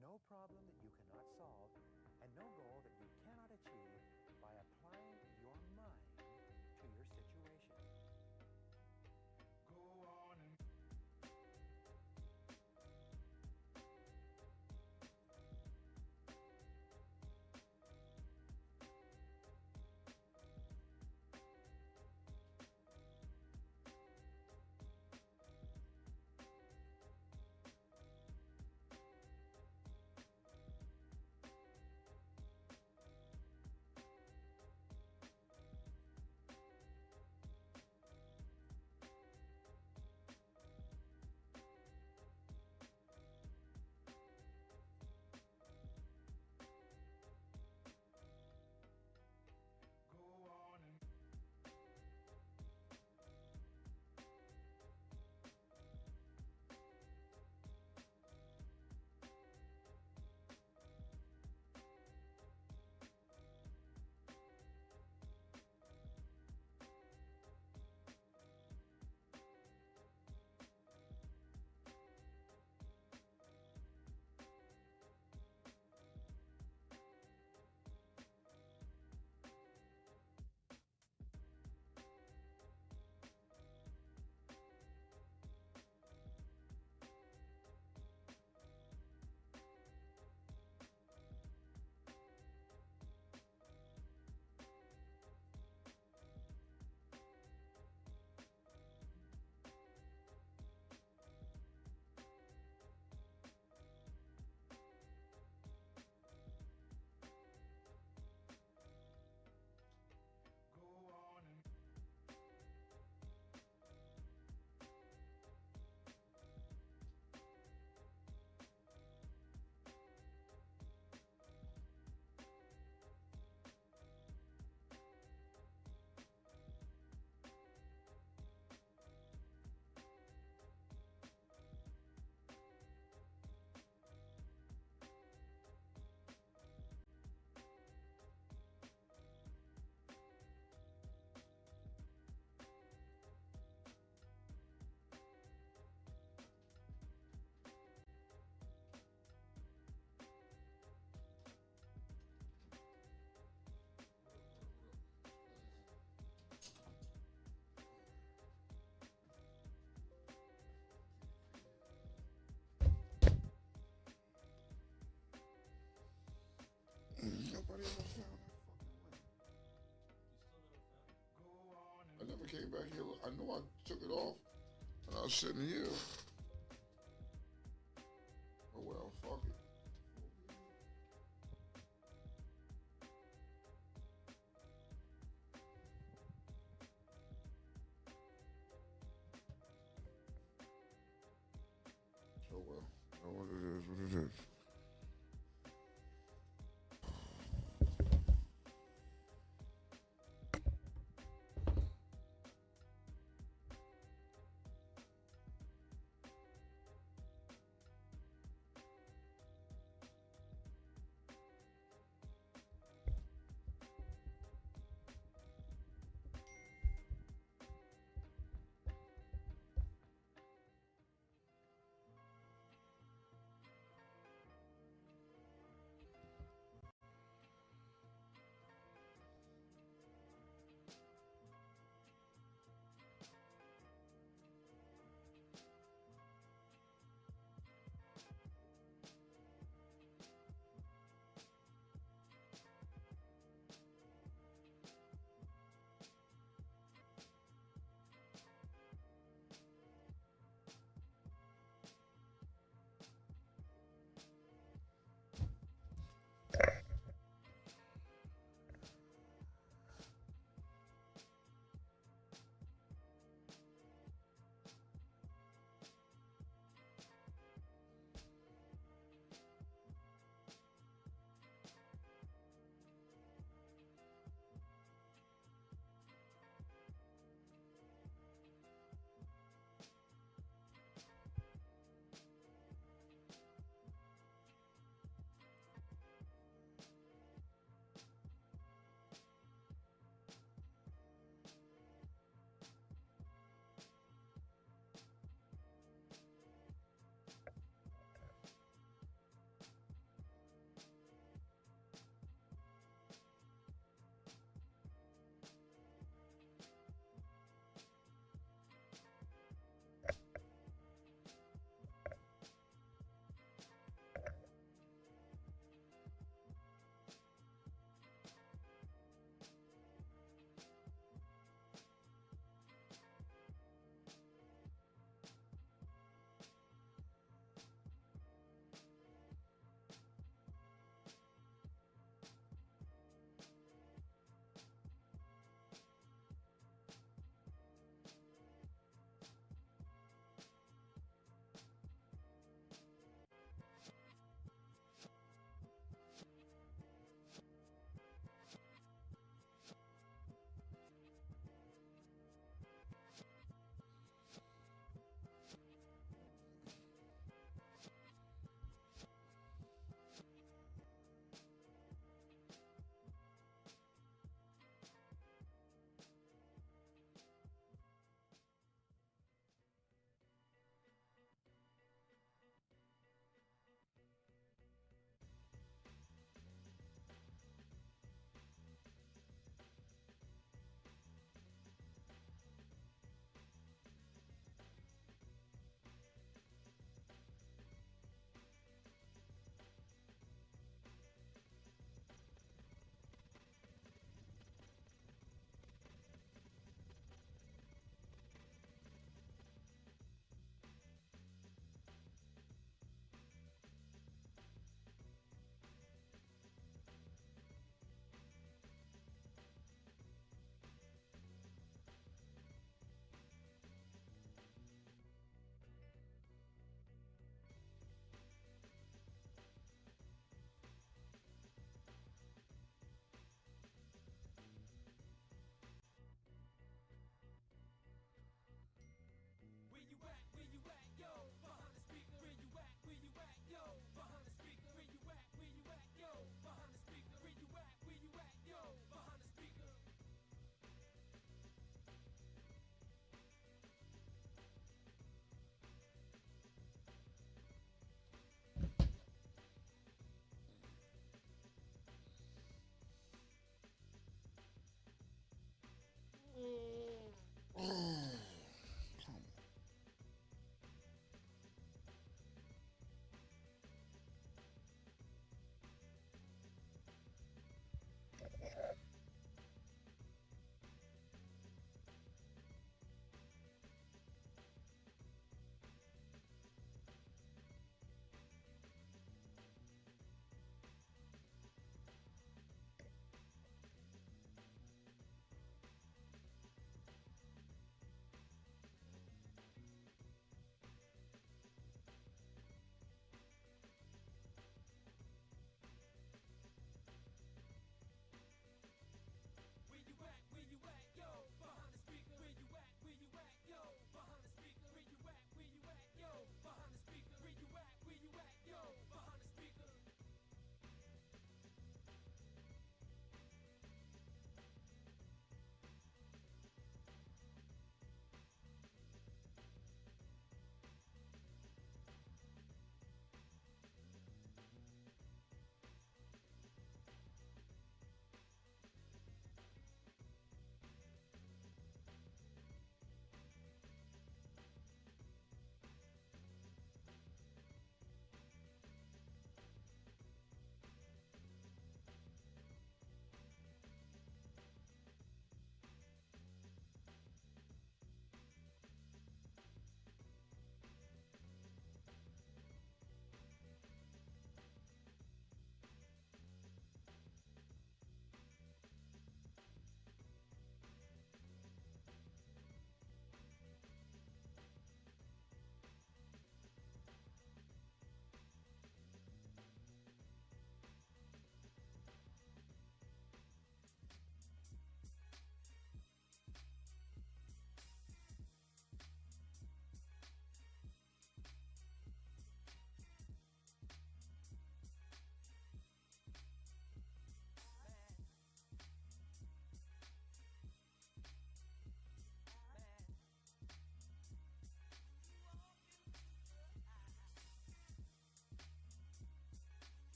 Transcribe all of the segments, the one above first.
No problem that you cannot solve, and no goal that you cannot achieve by applying your mind to your situation. Go on and go on and go on and Nobody ever found that fucking link. go on I and never came back here. I know I took it off and I was sitting here. Oh well, fuck it. Oh well. Know what it is, what it is.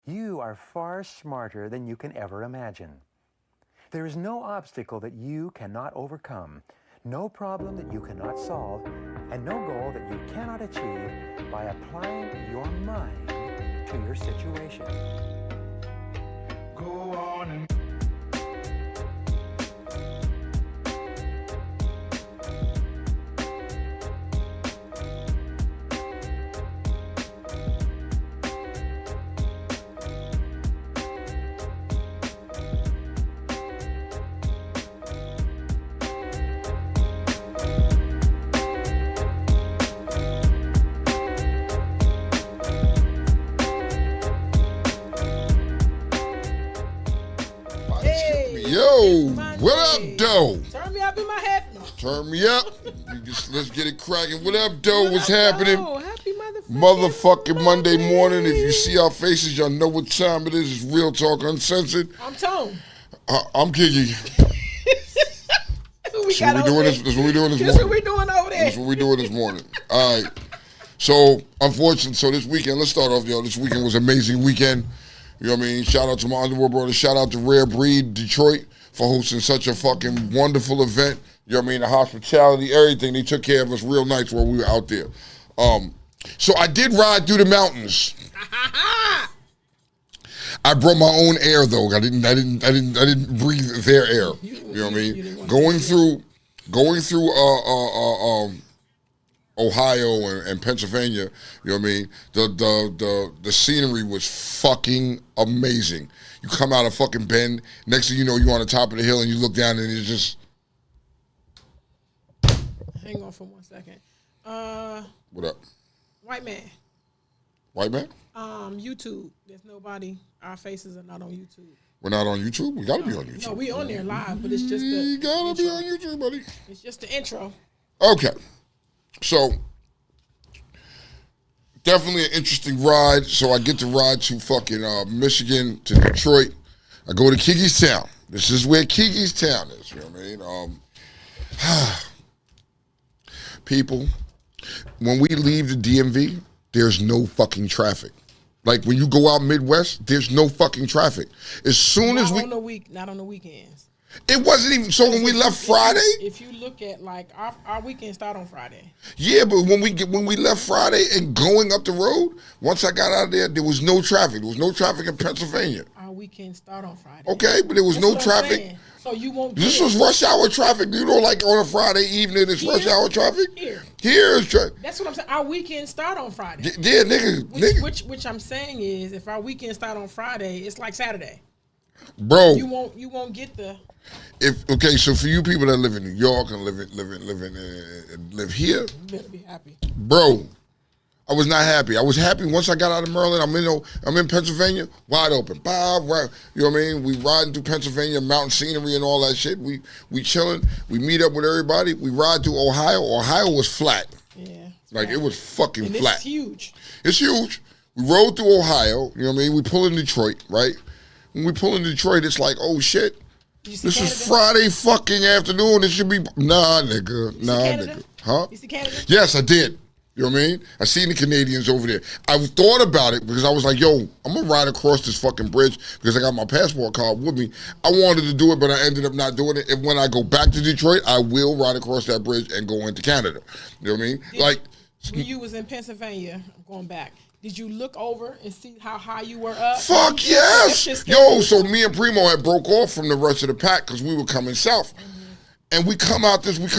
You are far smarter than you can ever imagine. There is no obstacle that you cannot overcome, no problem that you cannot solve, and no goal that you cannot achieve by applying your mind to your situation. Go on and Yo, what up, Doe? Turn me up in my head. No. Turn me up. Let's get it cracking. What up, Doe? What's happening? Happy motherfucking Monday morning. If you see our faces, y'all know what time it is. It's Real Talk Uncensored. I'm Tone. I'm Kiki. That's what we doing this morning. That's what we doing over there. That's what we doing this morning. All right. So, unfortunately, this weekend, let's start off, This weekend was an amazing weekend. You know what I mean? Shout out to my Underworld brothers. Shout out to Rare Breed Detroit for hosting such a fucking wonderful event. You know what I mean? The hospitality, everything. They took care of us real nice while we were out there. So I did ride through the mountains. I brought my own air though. I didn't breathe their air. You know what I mean? Going through Ohio and Pennsylvania, you know what I mean? The scenery was fucking amazing. You come out of fucking Bend, next thing you know, you're on the top of the hill and you look down and it's just... Hang on for 1 second. What up? White man. White man? YouTube. There's nobody. Our faces are not on YouTube. We're not on YouTube? We gotta be on YouTube. No, we on there live, but it's just the You gotta intro. be on YouTube, buddy. It's just the intro. Okay. So, definitely an interesting ride. So I get to ride to fucking Michigan, to Detroit. I go to Kiki's Town. This is where Kiki's Town is, you know what I mean? People, when we leave the DMV, there's no fucking traffic. Like when you go out Midwest, there's no fucking traffic. As soon as not on the weekends. It wasn't even, so when we left Friday? If you look at like our weekend start on Friday. Yeah, but when we left Friday and going up the road, once I got out of there was no traffic. There was no traffic in Pennsylvania. Our weekend start on Friday. Okay, but there was no traffic. So you won't. This was rush hour traffic. You know, like on a Friday evening, it's rush hour traffic. Here is traffic. That's what I'm saying. Our weekend start on Friday. Yeah, nigga. Which I'm saying is, if our weekend start on Friday, it's like Saturday. Bro, you won't get the. So for you people that live in New York and live here, You better be happy, bro. I was not happy. I was happy once I got out of Maryland. I'm in Pennsylvania, wide open. Bob, right, you know what I mean? We riding through Pennsylvania, mountain scenery and all that shit. We chilling. We meet up with everybody. We ride through Ohio. Ohio was flat. Yeah. Like it was fucking flat. It's huge. It's huge. We rode through Ohio. You know what I mean? We pull in Detroit, right? When we pull in Detroit, it's like, oh shit. This is Friday fucking afternoon. It should be nigga. Huh? You see Canada? Yes, I did. You know what I mean? I seen the Canadians over there. I thought about it because I was like, yo, I'm going to ride across this fucking bridge because I got my passport card with me. I wanted to do it, but I ended up not doing it. And when I go back to Detroit, I will ride across that bridge and go into Canada. You know what I mean? When you was in Pennsylvania, I'm going back, did you look over and see how high you were up? Fuck yes! Yo, so me and Primo had broke off from the rest of the pack because we were coming south. Mm-hmm. And we come around this bit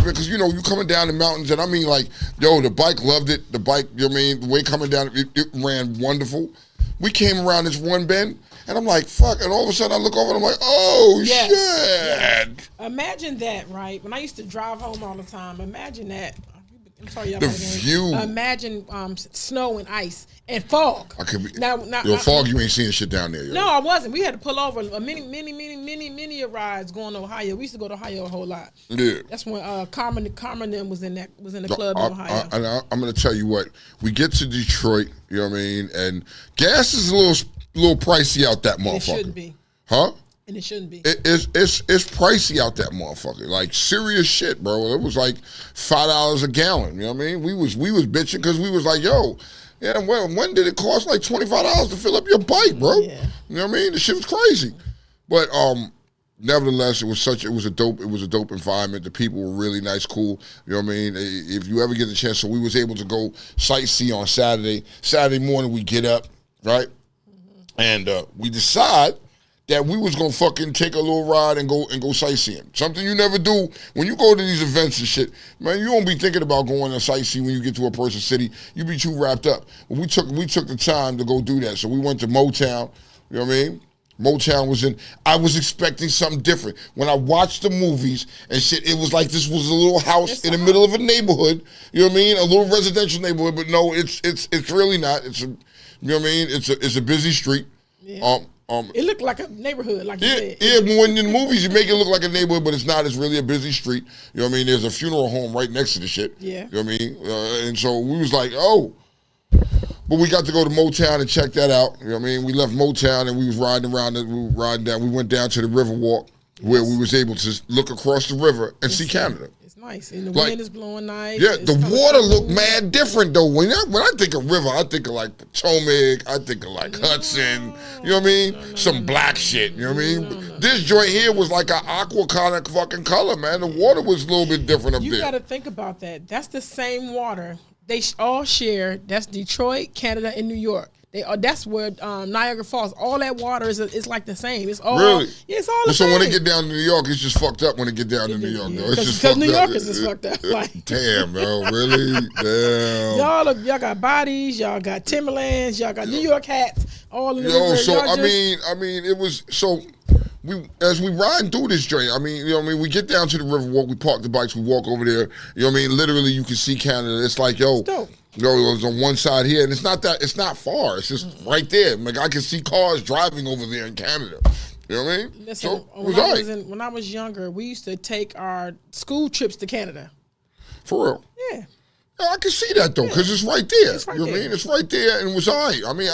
because, you coming down the mountains, and I mean, like, yo, the bike loved it. The bike, you know what I mean? The way coming down, it ran wonderful. We came around this one bend, and I'm like, fuck. And all of a sudden, I look over, and I'm like, oh, shit. Yes. Imagine that, right? When I used to drive home all the time, imagine that. I'm sorry, y'all. The view. Imagine snow and ice and fog. I could be. Now, fog, you ain't seeing shit down there. Yo. No, I wasn't. We had to pull over many rides going to Ohio. We used to go to Ohio a whole lot. Yeah. That's when Carmen them was in the club in Ohio. I'm gonna tell you what. We get to Detroit. You know what I mean? And gas is a little pricey out that motherfucker. It shouldn't be. Huh? And it shouldn't be. It's pricey out that motherfucker. Like serious shit, bro. It was like $5 a gallon. You know what I mean? We was bitching because we was like, yo, Yeah, well, when did it cost like $25 to fill up your bike, bro? Yeah. You know what I mean? The shit was crazy. But nevertheless, it was a dope environment. The people were really nice, cool. You know what I mean? If you ever get the chance, so we was able to go sightsee on Saturday. Saturday morning we get up, right? And we decide that we was gonna fucking take a little ride and go sightseeing. Something you never do when you go to these events and shit. Man, you don't be thinking about going to sightsee when you get to a person's city. You be too wrapped up. But we took the time to go do that. So we went to Motown. You know what I mean? Motown was in. I was expecting something different. When I watched the movies and shit, it was like this was a little house in the middle of a neighborhood. You know what I mean? A little residential neighborhood, but no, it's really not. It's a, you know what I mean? It's a busy street. Yeah. It looked like a neighborhood, like you said. Yeah, when in the movies you make it look like a neighborhood, but it's not. It's really a busy street. You know what I mean? There's a funeral home right next to the shit. Yeah. You know what I mean? And so we was like, oh. But we got to go to Motown and check that out. You know what I mean? We left Motown and we was riding around. We went down to the Riverwalk where we was able to look across the river and see Canada. It's nice. And the wind is blowing nice. Yeah, the water looked mad different though. When I think of river, I think of like Potomac, I think of like Hudson, you know what I mean? Some black shit, you know what I mean? This joint here was like an aqua kind of fucking color, man. The water was a little bit different up there. You got to think about that. That's the same water they all share. That's Detroit, Canada, and New York. That's where Niagara Falls. All that water is like the same. It's all really. Yeah, it's all the same. same. So when they get down to New York, it's just fucked up. When they get down to New York, though, it's just fucked up. New Yorkers is fucked up. Like, damn, bro, really? Damn. Y'all got bodies. Y'all got Timberlands. Y'all got New York hats. All in the river. So I mean, it was so. As we ride through this joint, I mean, you know what I mean? We get down to the Riverwalk, we park the bikes, we walk over there. You know what I mean? Literally, you can see Canada. It's like, yo, it was on one side here, and it's not far. It's just right there. Like, I can see cars driving over there in Canada. You know what I mean? Listen, when I was younger, we used to take our school trips to Canada. For real? Yeah. I can see that though, because it's right there. You know what I mean? It's right there, and it was all right. I mean,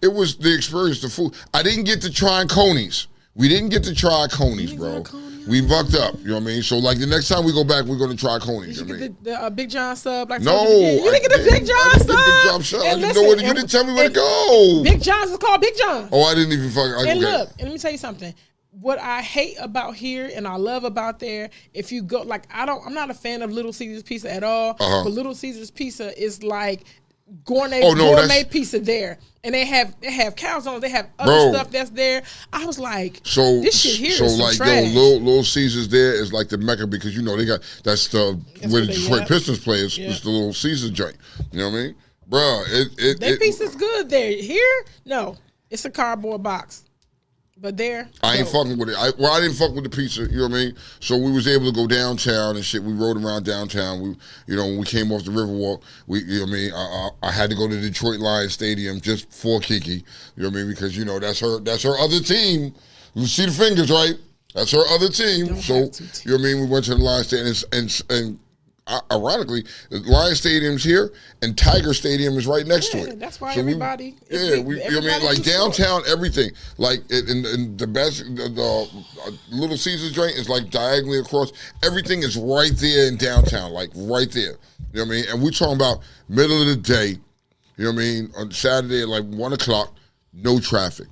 it was the experience, the food. I didn't get to try conies. We didn't get to try conies, bro. We fucked up. You know what I mean? So, like, the next time we go back, we're going to try conies. Did you get the Big John sub? Like no. You didn't get the Big John sub? Big John sub. You didn't tell me where to go. Big John's is called Big John. Oh, I didn't even fucking. And look, and let me tell you something. What I hate about here and I love about there, if you go, like, I'm not a fan of Little Caesars Pizza at all, but Little Caesars Pizza is like gourmet pizza there. And they have calzones, they have other stuff that's there. I was like, this shit here is some trash. Little Caesars there is like the Mecca, because you know that's where the Detroit Pistons play is the Little Caesars joint. You know what I mean? Bro, that pizza's good there. Here, no. It's a cardboard box. But there, I ain't fucking with it. I didn't fuck with the pizza. You know what I mean? So we was able to go downtown and shit. We rode around downtown. When we came off the Riverwalk, you know what I mean? I had to go to Detroit Lions Stadium just for Kiki. You know what I mean? Because that's her other team. You see the fingers, right? That's her other team. So you know what I mean? We went to the Lions Stadium and ironically, the Lions Stadium's here and Tiger Stadium is right next to it. That's why everybody. You know what I mean? Like downtown, everything. Like in the best, the Little Caesars joint is like diagonally across. Everything is right there in downtown, like right there. You know what I mean? And we're talking about middle of the day. You know what I mean? On Saturday at like 1 o'clock, no traffic.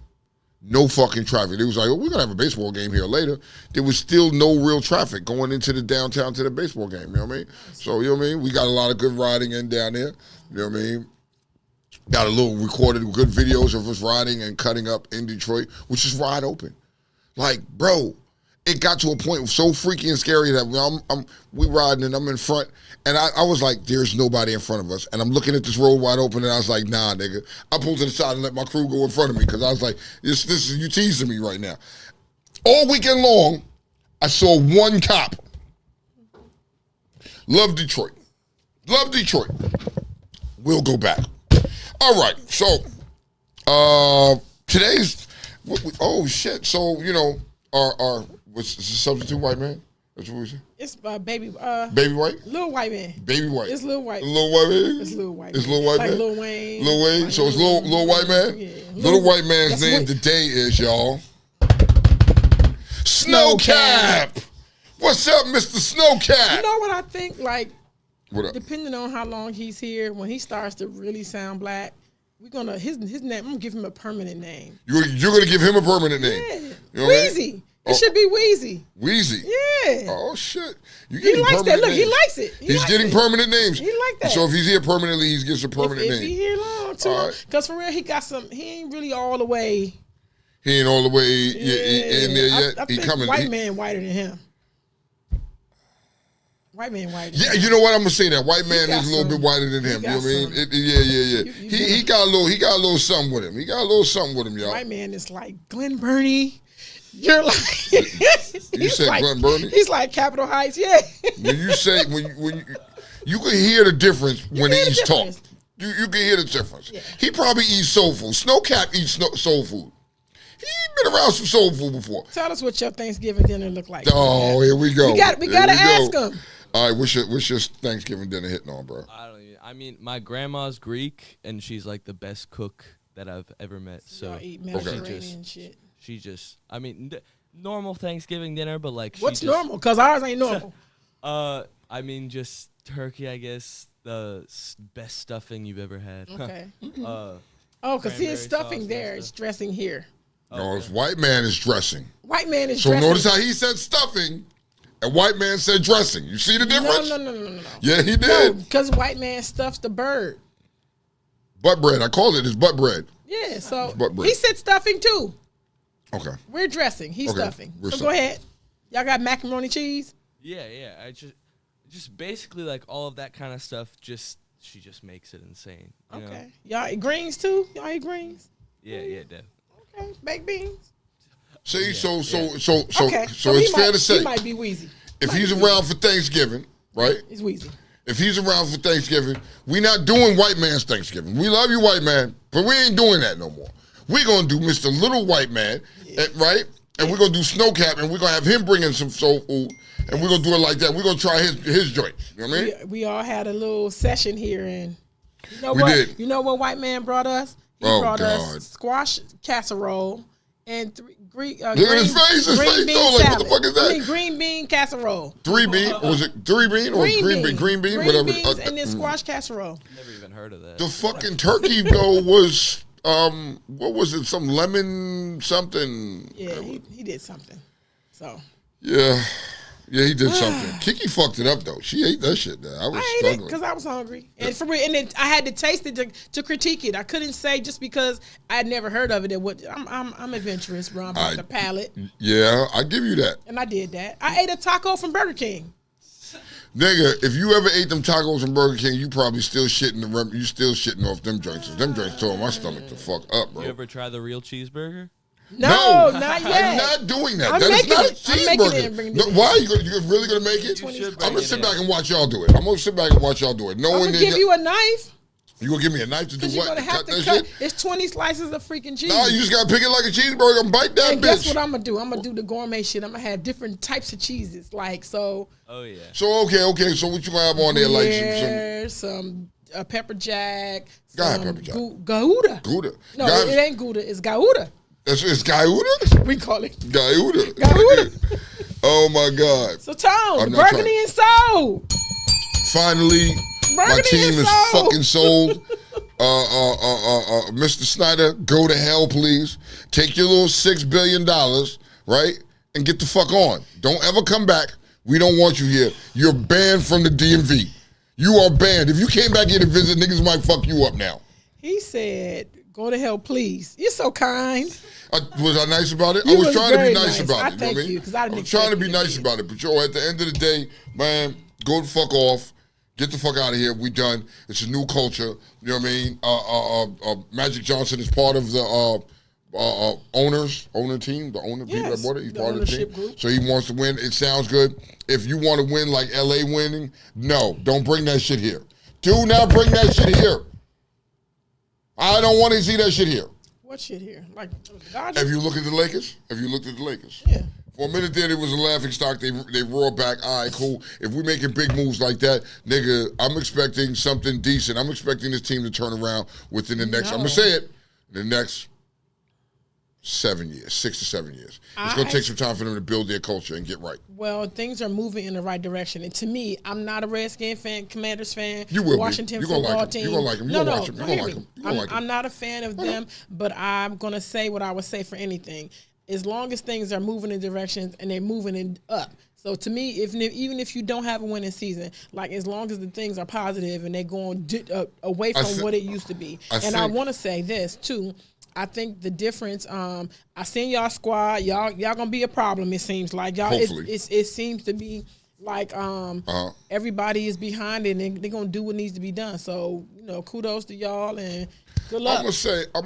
No fucking traffic. It was like, we're going to have a baseball game here later. There was still no real traffic going into the downtown to the baseball game. You know what I mean? So, you know what I mean? We got a lot of good riding in down there. You know what I mean? Got a little recorded good videos of us riding and cutting up in Detroit, which is wide open. Like, bro, it got to a point so freaky and scary that we riding and I'm in front. And I was like, there's nobody in front of us. And I'm looking at this road wide open, and I was like, nah, nigga. I pulled to the side and let my crew go in front of me because I was like, this is you teasing me right now. All weekend long, I saw one cop. Love Detroit. Love Detroit. We'll go back. All right, so today's, oh, shit. So, you know, what's the substitute white man? That's what we say? It's baby white? Little white man. Baby white. It's little white. Little white man? It's little white. It's little white like man? Lil Wayne. Lil Wayne? Like so it's little white man? Yeah. Little white man's name today is, y'all, Snowcap. What's up, Mr. Snowcap? You know what I think? Like, What up? Depending on how long he's here, when he starts to really sound black, we're gonna his name. I'm gonna give him a permanent name. You're gonna give him a permanent name. Yeah, you know Wheezy. It should be Wheezy. Wheezy. Yeah. Oh shit. He likes that. Look, he likes it. He's getting permanent names. He like that. So if he's here permanently, he gets a permanent name. If he here long too, because for real, he got some. He ain't really all the way. He ain't all the way in there yet. I he think coming. White man whiter than him. White man whiter. Yeah, you know what? I'm gonna say that white man is a little bit whiter than him. You know what I mean? He got a little something with him. He got a little something with him, y'all. White man is like Glen Burnie. You're like you said like, Glen Burnie. He's like Capitol Heights. Yeah. When you say when you can hear the difference when he's talking. You can hear the difference. Yeah. He probably eats soul food. Snowcap eats soul food. He been around some soul food before. Tell us what your Thanksgiving dinner look like. Oh, here we go. We gotta ask him. All right, what's your Thanksgiving dinner hitting on, bro? I mean, my grandma's Greek, and she's like the best cook that I've ever met. So y'all eat Mediterranean shit. She just, I mean, normal Thanksgiving dinner, but like, what's normal? Because ours ain't normal. I mean, just turkey, I guess. The best stuffing you've ever had. Okay. Because his stuffing there is dressing here. No, it's white man is dressing. White man is dressing. So notice how he said stuffing, and white man said dressing. You see the difference? No. Yeah, he did. Because white man stuffs the bird. Butt bread. I called it. It's butt bread. Yeah, so he said stuffing too. Okay. We're dressing. He's stuffing. So go ahead. Y'all got macaroni cheese? Yeah. I just basically like all of that kind of stuff. She just makes it insane. You know? Y'all eat greens too? Y'all eat greens? Yeah, definitely. Okay, baked beans. See, so it's fair to say he might be Wheezy. If he's around for Thanksgiving, right? He's Wheezy. If he's around for Thanksgiving, we not doing white man's Thanksgiving. We love you, white man, but we ain't doing that no more. We're gonna do Mr. Little White Man, right? And we're gonna do Snowcap, and we're gonna have him bring in some soul food, and we're gonna do it like that. We're gonna try his joint. You know what I mean? We all had a little session here, and we did. You know what white man brought us? He brought us squash casserole and look at his face. His face though, like, what the fuck is that? I mean, green bean casserole. 3 bean? Was it 3 bean or green bean? Green bean, whatever. Beans and then squash casserole. Never even heard of that. The fucking turkey though was what was it? Some lemon something. Yeah, he did something. So. Yeah, he did something. Kiki fucked it up though. She ate that shit. I was ate struggling it because I was hungry, and then I had to taste it to critique it. I couldn't say just because I had never heard of it. I'm adventurous, bro. I'm on the palate. Yeah, I give you that. And I did that. I ate a taco from Burger King. Nigga, if you ever ate them tacos from Burger King, you probably still shitting off them joints. Them joints tore my stomach the fuck up, bro. You ever try the real cheeseburger? No, not yet. I'm not doing that. That is not a cheeseburger. Why are you really gonna make it? I'm gonna sit back and watch y'all do it. I'm gonna sit back and watch y'all do it. I'm gonna give you a knife. You gonna give me a knife to do what? You're gonna have to cut. It's 20 slices of freaking cheese. No, you just gotta pick it like a cheeseburger and bite that and bitch. Guess what I'm gonna do? I'm gonna do the gourmet shit. I'm gonna have different types of cheeses, like so. Oh yeah. So okay. So what you gonna have on there? Like some pepper jack. Pepper jack. Gouda. No, it ain't Gouda. It's Gouda. It's Gouda? We call it Gouda. Oh my God. So Tone, Burgundy and Soul. Finally, my team is fucking sold. Mr. Snyder, go to hell, please. Take your little $6 billion, right? And get the fuck on. Don't ever come back. We don't want you here. You're banned from the DMV. You are banned. If you came back here to visit, niggas might fuck you up now. He said, go to hell, please. You're so kind. Was I nice about it? I was trying to be nice about it. I thank you, because I didn't. I was trying to be nice about it, but at the end of the day, man, go the fuck off. Get the fuck out of here. We done. It's a new culture. You know what I mean? Magic Johnson is part of the owner team, the owner people that bought it. He's part of the team. Group. So he wants to win. It sounds good. If you want to win like LA winning, no, don't bring that shit here. Do not bring that shit here. I don't want to see that shit here. What shit here? Like the Dodgers? Have you looked at the Lakers? Yeah. For a minute there, it was a laughing stock. They roared back. All right, cool. If we're making big moves like that, nigga, I'm expecting something decent. I'm expecting this team to turn around within the next, I'm going to say it, the next 7 years, 6 to 7 years. It's going to take some time for them to build their culture and get right. Well, things are moving in the right direction. And to me, I'm not a Redskins fan, Commanders fan, You will Washington be. You're football like team. You're going to like them. You're going to watch them. You're going to like them. You're gonna like them. I'm not a fan of them, but I'm going to say what I would say for anything. As long as things are moving in directions and they're moving in up. So to me, even if you don't have a winning season, like as long as the things are positive and they're going away from what it used to be. I want to say this too. I think the difference. I seen y'all squad. Y'all gonna be a problem. It seems like y'all. It seems to be like everybody is behind it and they're gonna do what needs to be done. So kudos to y'all and good luck. I'm gonna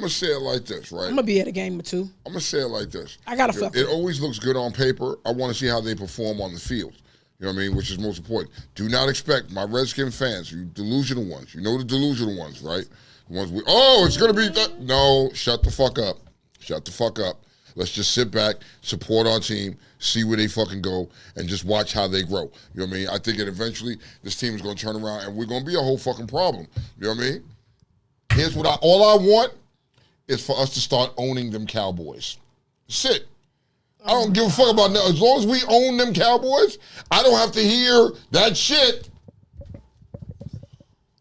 say it like this, right? I'm gonna be at a game or two. I'm gonna say it like this. I gotta fuck. It always looks good on paper. I want to see how they perform on the field. You know what I mean? Which is most important. Do not expect my Redskin fans, you delusional ones. You know the delusional ones, right? It's going to be that. No, shut the fuck up. Shut the fuck up. Let's just sit back, support our team, see where they fucking go, and just watch how they grow. You know what I mean? I think that eventually this team is going to turn around, and we're going to be a whole fucking problem. You know what I mean? Here's what all I want is for us to start owning them Cowboys. That's it. I don't give a fuck about that. As long as we own them Cowboys, I don't have to hear that shit.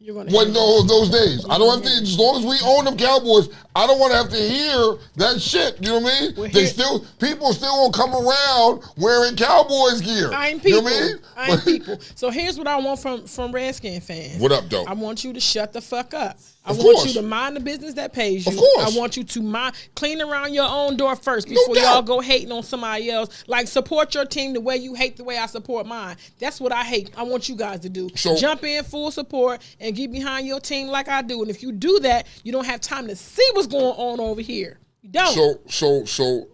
Those days. I don't have to, as long as we own them Cowboys, I don't want to have to hear that shit. You know what I mean? People still won't come around wearing Cowboys gear. I ain't people. You know what I mean? I ain't people. So here's what I want from Redskin fans. What up, though? I want you to shut the fuck up. I want you to mind the business that pays you. Of course. I want you to clean around your own door first before y'all go hating on somebody else. Like, support your team the way you hate the way I support mine. That's what I hate. I want you guys to do. So, jump in full support and get behind your team like I do. And if you do that, you don't have time to see what's going on over here. You don't. So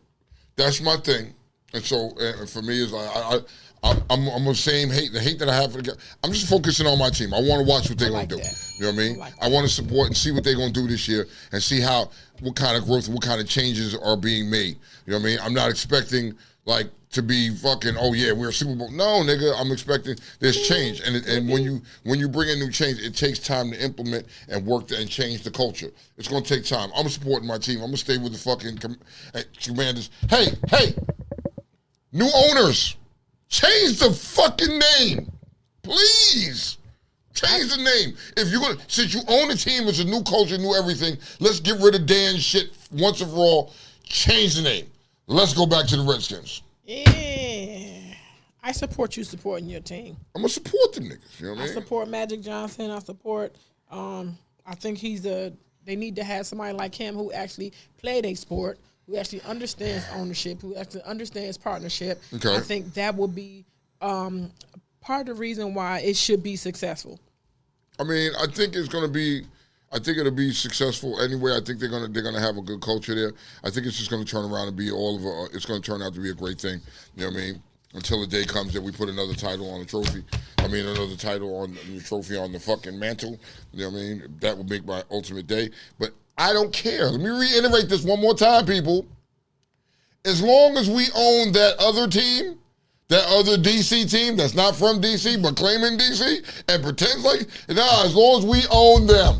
that's my thing. And so for me, is I'm the same hate. The hate that I have for the guy. I'm just focusing on my team. I want to watch what they're going to do. You know what I mean? I want to support and see what they're going to do this year and see what kind of growth, what kind of changes are being made. You know what I mean? I'm not expecting to be fucking, we're a Super Bowl. No, nigga, I'm expecting there's change. And when you bring in new change, it takes time to implement and work and change the culture. It's going to take time. I'm supporting my team. I'm going to stay with the fucking Commanders. Hey, new owners. Change the fucking name. Please. Change the name. If you're gonna, since you own the team, it's a new culture, new everything. Let's get rid of Dan's shit once and for all. Change the name. Let's go back to the Redskins. Yeah. I support you supporting your team. I'm gonna support them niggas. You know what I mean? I support Magic Johnson. I support I think they need to have somebody like him who actually played a sport, who actually understands ownership, who actually understands partnership. Okay. I think that will be part of the reason why it should be successful. I mean, I think it'll be successful anyway. I think they're gonna have a good culture there. I think it's just gonna turn around and be it's gonna turn out to be a great thing. You know what I mean? Until the day comes that we put another title on the trophy. Another title on the trophy on the fucking mantle. You know what I mean? That would make my ultimate day. But I don't care. Let me reiterate this one more time, people. As long as we own that other team, that other DC team that's not from DC but claiming DC and pretends like, as long as we own them.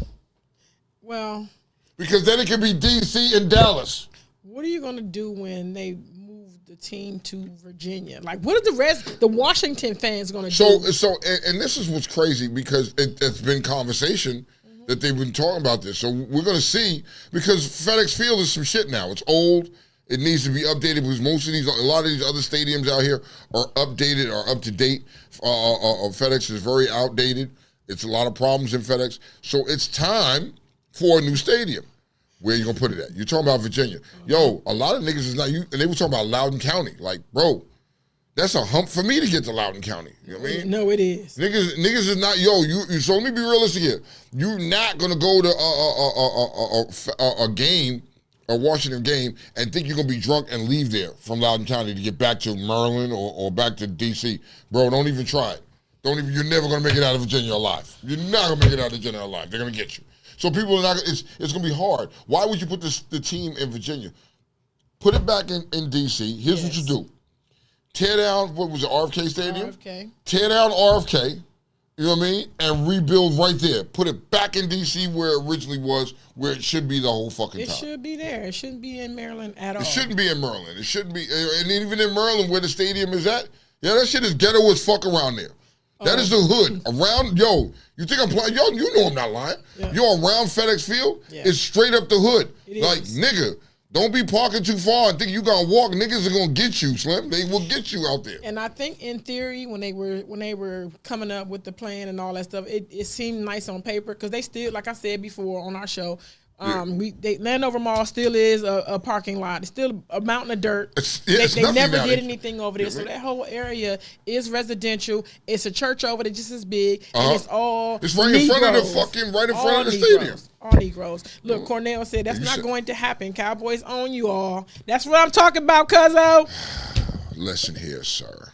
Well. Because then it can be DC and Dallas. What are you going to do when they move the team to Virginia? Like, what are the Washington fans going to do? And this is what's crazy because it's been conversation that they've been talking about this. So we're going to see, because FedEx Field is some shit now. It's old. It needs to be updated because a lot of these other stadiums out here are updated or up to date. FedEx is very outdated. It's a lot of problems in FedEx. So it's time for a new stadium. Where are you going to put it at? You're talking about Virginia. Yo, a lot of niggas is not, and they were talking about Loudoun County. Like, bro, that's a hump for me to get to Loudoun County. You know what I mean? No, it is. Niggas is not, so let me be realistic here. You're not going to go to a game, a Washington game, and think you're going to be drunk and leave there from Loudoun County to get back to Maryland or back to D.C. Bro, don't even try it. You're never going to make it out of Virginia alive. You're not going to make it out of Virginia alive. They're going to get you. So people are not, it's going to be hard. Why would you put the team in Virginia? Put it back in D.C. Here's what you do. Tear down, what was it, RFK Stadium? RFK. Tear down RFK. You know what I mean? And rebuild right there. Put it back in D.C. where it originally was, where it should be the whole fucking time. It should be there. It shouldn't be in Maryland at all. It shouldn't be in Maryland. It shouldn't be, and even in Maryland where the stadium is at, yeah, that shit is ghetto as fuck around there. That is the hood. Around, you think I'm playing? Yo, you know I'm not lying. Yeah. Yo, around FedEx Field, it's straight up the hood. Like, nigga, don't be parking too far and think you gonna walk. Niggas are gonna get you, Slim. They will get you out there. And I think in theory, when they were coming up with the plan and all that stuff, it seemed nice on paper because they still, like I said before on our show, Landover Mall still is a parking lot. It's still a mountain of dirt. They never did anything over there. So that whole area is residential. It's a church over there just as big. And it's all It's right in front of the stadium. All Negroes. Look, Cornell said that's not going to happen. Cowboys own you all. That's what I'm talking about, cuzzo. Listen here, sir.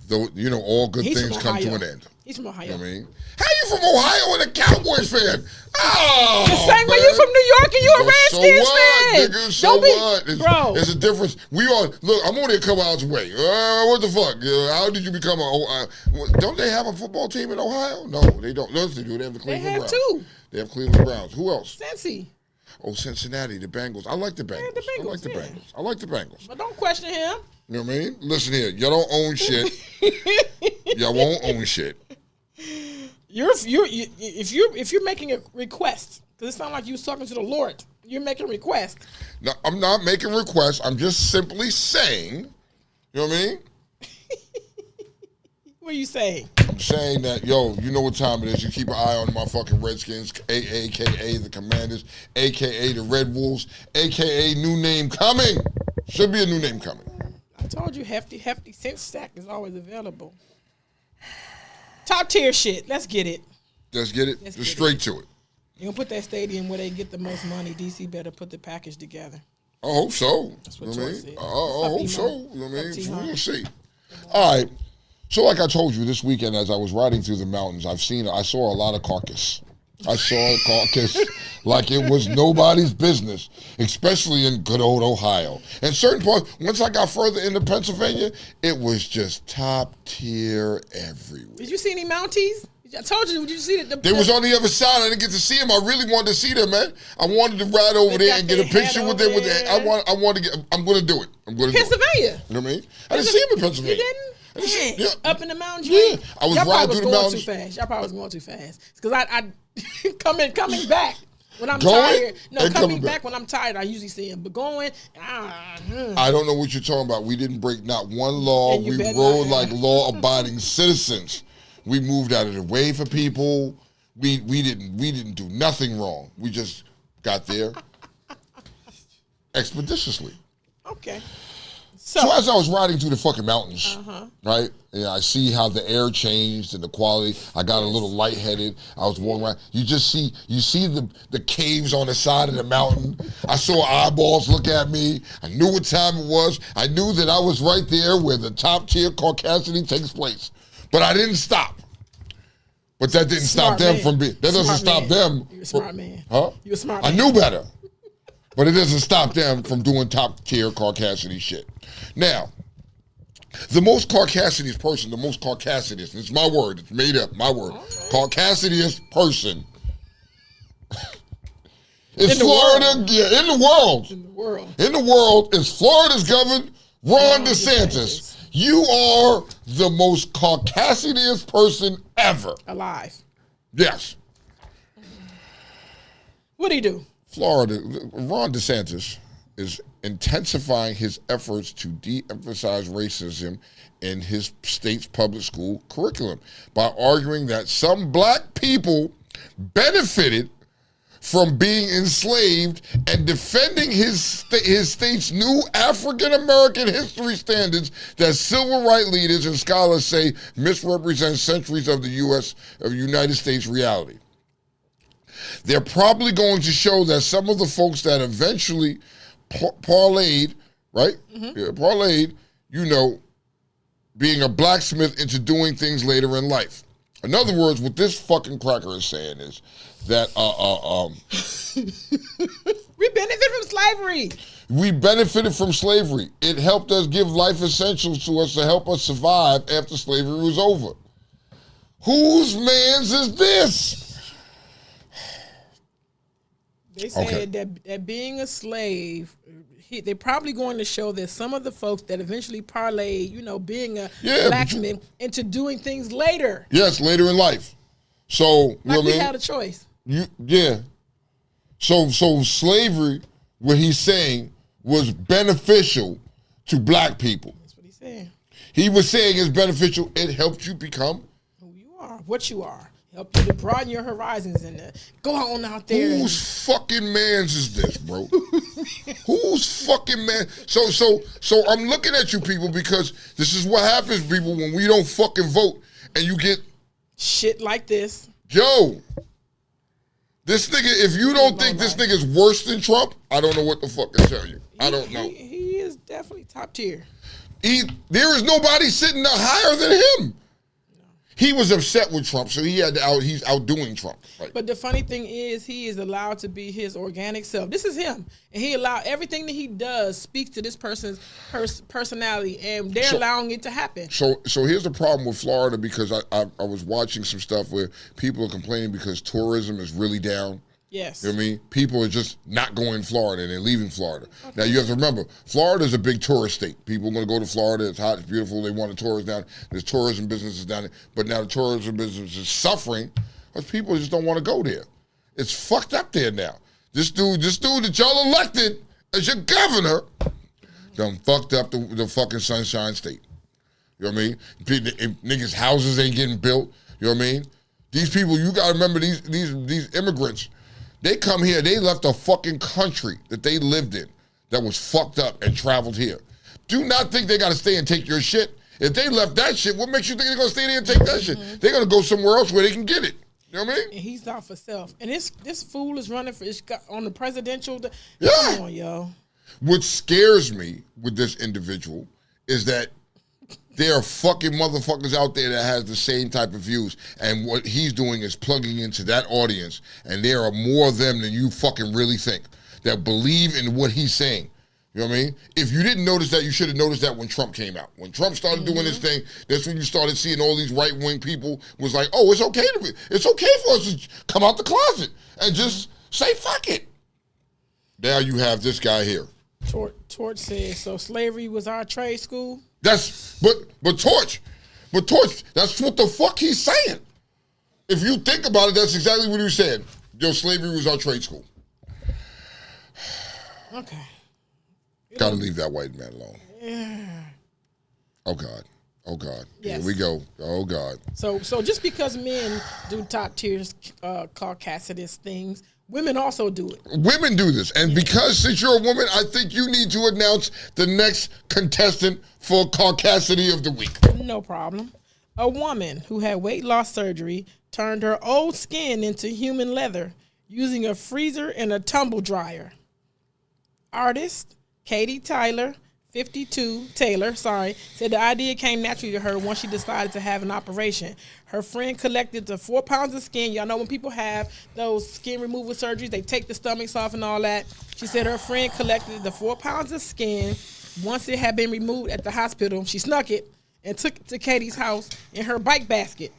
Though, all good things come to an end. He's from Ohio. You know what I mean? How you from Ohio and a Cowboys fan? Oh, the same way you from New York and you a Redskins fan. Nigga, so what? Bro. There's a difference. Look, I'm only a couple hours away. What the fuck? How did you become don't they have a football team in Ohio? No, they don't. No, they do. They have the Cleveland Browns. Two. They have Cleveland Browns. Who else? Cincy. Oh, Cincinnati, the Bengals. I like the Bengals. I like the Bengals. But don't question him. You know what I mean? Listen here. Y'all don't own shit. Y'all won't own shit. If you're making a request, because it sounds like you was talking to the Lord, you're making a request. No, I'm not making requests. I'm just simply saying, you know what I mean? What are you saying? I'm saying that, you know what time it is. You keep an eye on my fucking Redskins, a.k.a. the Commanders, a.k.a. the Red Wolves, a.k.a. new name coming. Should be a new name coming. I told you hefty cent stack is always available. Top tier shit. Let's get it. Just straight to it. You gonna put that stadium where they get the most money. DC better put the package together. I hope so. That's what I said. I hope so. You know what I mean? We'll see. All right. So like I told you, this weekend as I was riding through the mountains, I saw a lot of carcass. I saw a carcass like it was nobody's business, especially in good old Ohio. And certain parts, once I got further into Pennsylvania, it was just top tier everywhere. Did you see any Mounties? I told you, did you see They was on the other side. I didn't get to see them. I really wanted to see them, man. I wanted to ride over there and get a picture with them. I'm going to do it. Pennsylvania. You know what I mean? I didn't see them in Pennsylvania. You didn't? Up in the mountains? Yeah. I was riding through the mountains. Y'all probably was going too fast. Because I coming back when I'm tired. No, coming back when I'm tired, I usually see him. But going, I don't know what you're talking about. We didn't break not one law. We rode like law-abiding citizens. We moved out of the way for people. We didn't do nothing wrong. We just got there expeditiously. Okay. So as I was riding through the fucking mountains, right, I see how the air changed and the quality. I got a little lightheaded. I was walking around. You see the caves on the side of the mountain. I saw eyeballs look at me. I knew what time it was. I knew that I was right there where the top tier Caucasity takes place. But I didn't stop. But that didn't stop them from being. That doesn't stop them. You're a smart man. Huh? You're a smart man. I knew better. But it doesn't stop them from doing top tier Caucasity shit. Now, the most Caucasidiest person, it's my word, it's made up, my word. Caucasidiest person is Florida. Yeah, in the world. In the world is Florida's governor, Ron DeSantis. You are the most Caucasidiest person ever. Alive. Yes. What'd he do? Florida, Ron DeSantis is intensifying his efforts to de-emphasize racism in his state's public school curriculum by arguing that some black people benefited from being enslaved and defending his state's new African-American history standards that civil rights leaders and scholars say misrepresent centuries of the United States reality. They're probably going to show that some of the folks that eventually parlayed, right? Mm-hmm. Yeah, parlayed, being a blacksmith into doing things later in life. In other words, what this fucking cracker is saying is that we benefit from slavery. We benefited from slavery. It helped us give life essentials to us to help us survive after slavery was over. Whose man's is this? They said that being a slave, they're probably going to show that some of the folks that eventually parlayed, being a black man into doing things later. Yes, later in life. So, you know what I mean? Had a choice. So slavery, what he's saying, was beneficial to black people. That's what he's saying. He was saying it's beneficial. It helped you become who you are, what you are. Help you to broaden your horizons and go on out there. Whose fucking man's is this, bro? Whose fucking man? So I'm looking at you people because this is what happens, people, when we don't fucking vote and you get shit like this. Yo, this nigga, if you don't think this nigga's worse than Trump, I don't know what the fuck to tell you. I don't know. He is definitely top tier. There is nobody sitting there higher than him. He was upset with Trump, so he's outdoing Trump. Right? But the funny thing is, he is allowed to be his organic self. This is him, and he allowed everything that he does speaks to this person's personality, and they're allowing it to happen. So here's the problem with Florida, because I was watching some stuff where people are complaining because tourism is really down. Yes. You know what I mean? People are just not going to Florida and they're leaving Florida. Okay. Now, you have to remember, Florida is a big tourist state. People are going to go to Florida. It's hot. It's beautiful. They want to tourist down. There's tourism businesses down there. But now the tourism business is suffering because people just don't want to go there. It's fucked up there now. This dude that y'all elected as your governor done fucked up the fucking Sunshine State. You know what I mean? Niggas' houses ain't getting built. You know what I mean? These people, you got to remember these immigrants. They come here, they left a fucking country that they lived in that was fucked up and traveled here. Do not think they got to stay and take your shit. If they left that shit, what makes you think they're going to stay there and take that shit? They're going to go somewhere else where they can get it. You know what I mean? And he's out for self. And this fool is running on the presidential. Yeah. Come on, yo. What scares me with this individual is that there are fucking motherfuckers out there that has the same type of views, and what he's doing is plugging into that audience, and there are more of them than you fucking really think that believe in what he's saying. You know what I mean? If you didn't notice that, you should have noticed that when Trump came out. When Trump started doing his thing, that's when you started seeing all these right-wing people was like, oh, it's okay for us to come out the closet and just say fuck it. Now you have this guy here. Torch says, so slavery was our trade school? But Torch, that's what the fuck he's saying. If you think about it, that's exactly what he was saying. Yo, slavery was our trade school. Okay. Gotta leave that white man alone. Yeah. Oh God. Yes. Here we go. Oh God. So just because men do top tier Caucasus things, women also do it. Women do this. And because since you're a woman, I think you need to announce the next contestant for Caucasity of the Week. No problem. A woman who had weight loss surgery turned her old skin into human leather using a freezer and a tumble dryer. Artist Katie Taylor, said the idea came naturally to her once she decided to have an operation. Her friend collected the 4 pounds of skin. Y'all know when people have those skin removal surgeries, they take the stomachs off and all that. She said her friend collected the 4 pounds of skin. Once it had been removed at the hospital, she snuck it and took it to Katie's house in her bike basket.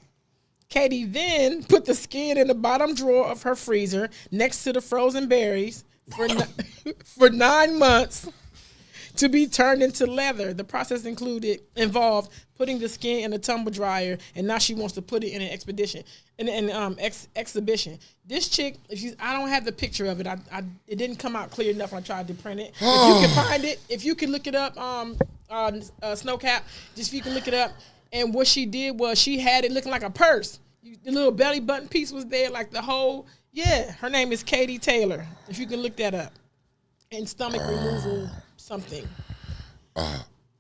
Katie then put the skin in the bottom drawer of her freezer next to the frozen berries for 9 months. To be turned into leather. The process involved putting the skin in a tumble dryer, and now she wants to put it in an exhibition. This chick, I don't have the picture of it. It didn't come out clear enough when I tried to print it. If you can find it, if you can look it up, Snowcap, just if you can look it up. And what she did was she had it looking like a purse. The little belly button piece was there, like the whole. Yeah, her name is Katie Taylor. If you can look that up. And stomach removal. Something.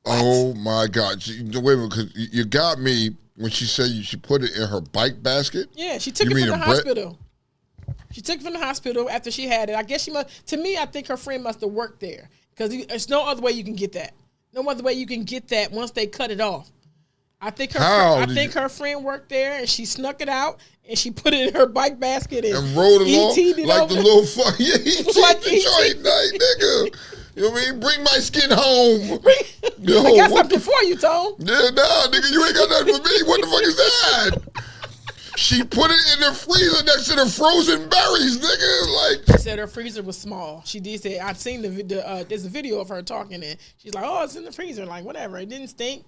Oh my God! Wait a minute, because you got me when she said she put it in her bike basket. Yeah, she took it from the hospital. She took it from the hospital after she had it. I guess she must. To me, I think her friend must have worked there because there's no other way you can get that. No other way you can get that once they cut it off. I think her friend worked there and she snuck it out and she put it in her bike basket and rolled it off like the little fuck. Yeah, he like the joint, nigga. You know what I mean? Bring my skin home. I got something for you, Tom. Yeah, nah, nigga, you ain't got nothing for me. What the fuck is that? She put it in the freezer next to the frozen berries, nigga. Like, she said her freezer was small. She did say, I've seen there's a video of her talking, and she's like, oh, it's in the freezer. Like, whatever. It didn't stink.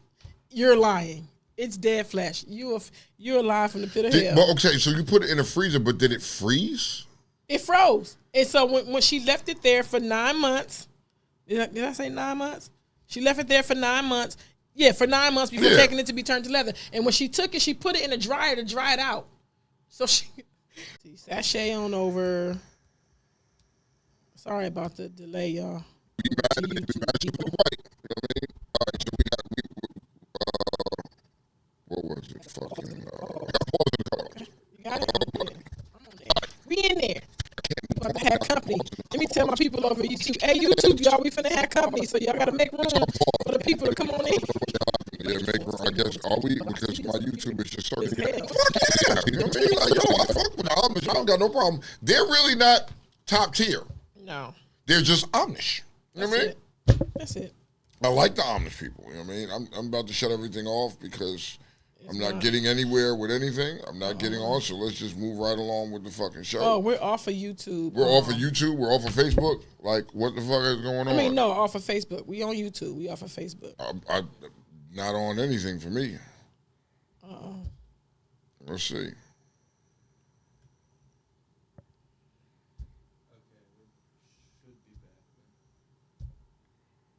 You're lying. It's dead flesh. You're alive from the pit of hell. But okay, so you put it in the freezer, but did it freeze? It froze. And so when she left it there for 9 months, did I say 9 months? She left it there for 9 months. Yeah, for 9 months before taking it to be turned to leather. And when she took it, she put it in a dryer to dry it out. So she sashay on over. Sorry about the delay, y'all. What was it? Fucking. You got it? I'm on there. We in there. We about to have company. Let me tell my people over YouTube. Hey, YouTube, y'all, we finna have company, so y'all gotta make room for the people to come on in. Yeah, make room. I guess, are we? Because my YouTube is just so. Fuck yeah. You know what I mean? Like, yo, I fuck with the Amish. I don't got no problem. They're really not top tier. No. They're just Amish. You know what I mean? That's it. I like the Amish people. You know what I mean? I'm about to shut everything off because I'm not getting anywhere with anything. I'm not getting on, so let's just move right along with the fucking show. Oh, we're off of YouTube. We're off of YouTube. We're off of Facebook. Like, what the fuck is going on? I mean, no, off of Facebook. We on YouTube. We off of Facebook. I not on anything for me. Let's see.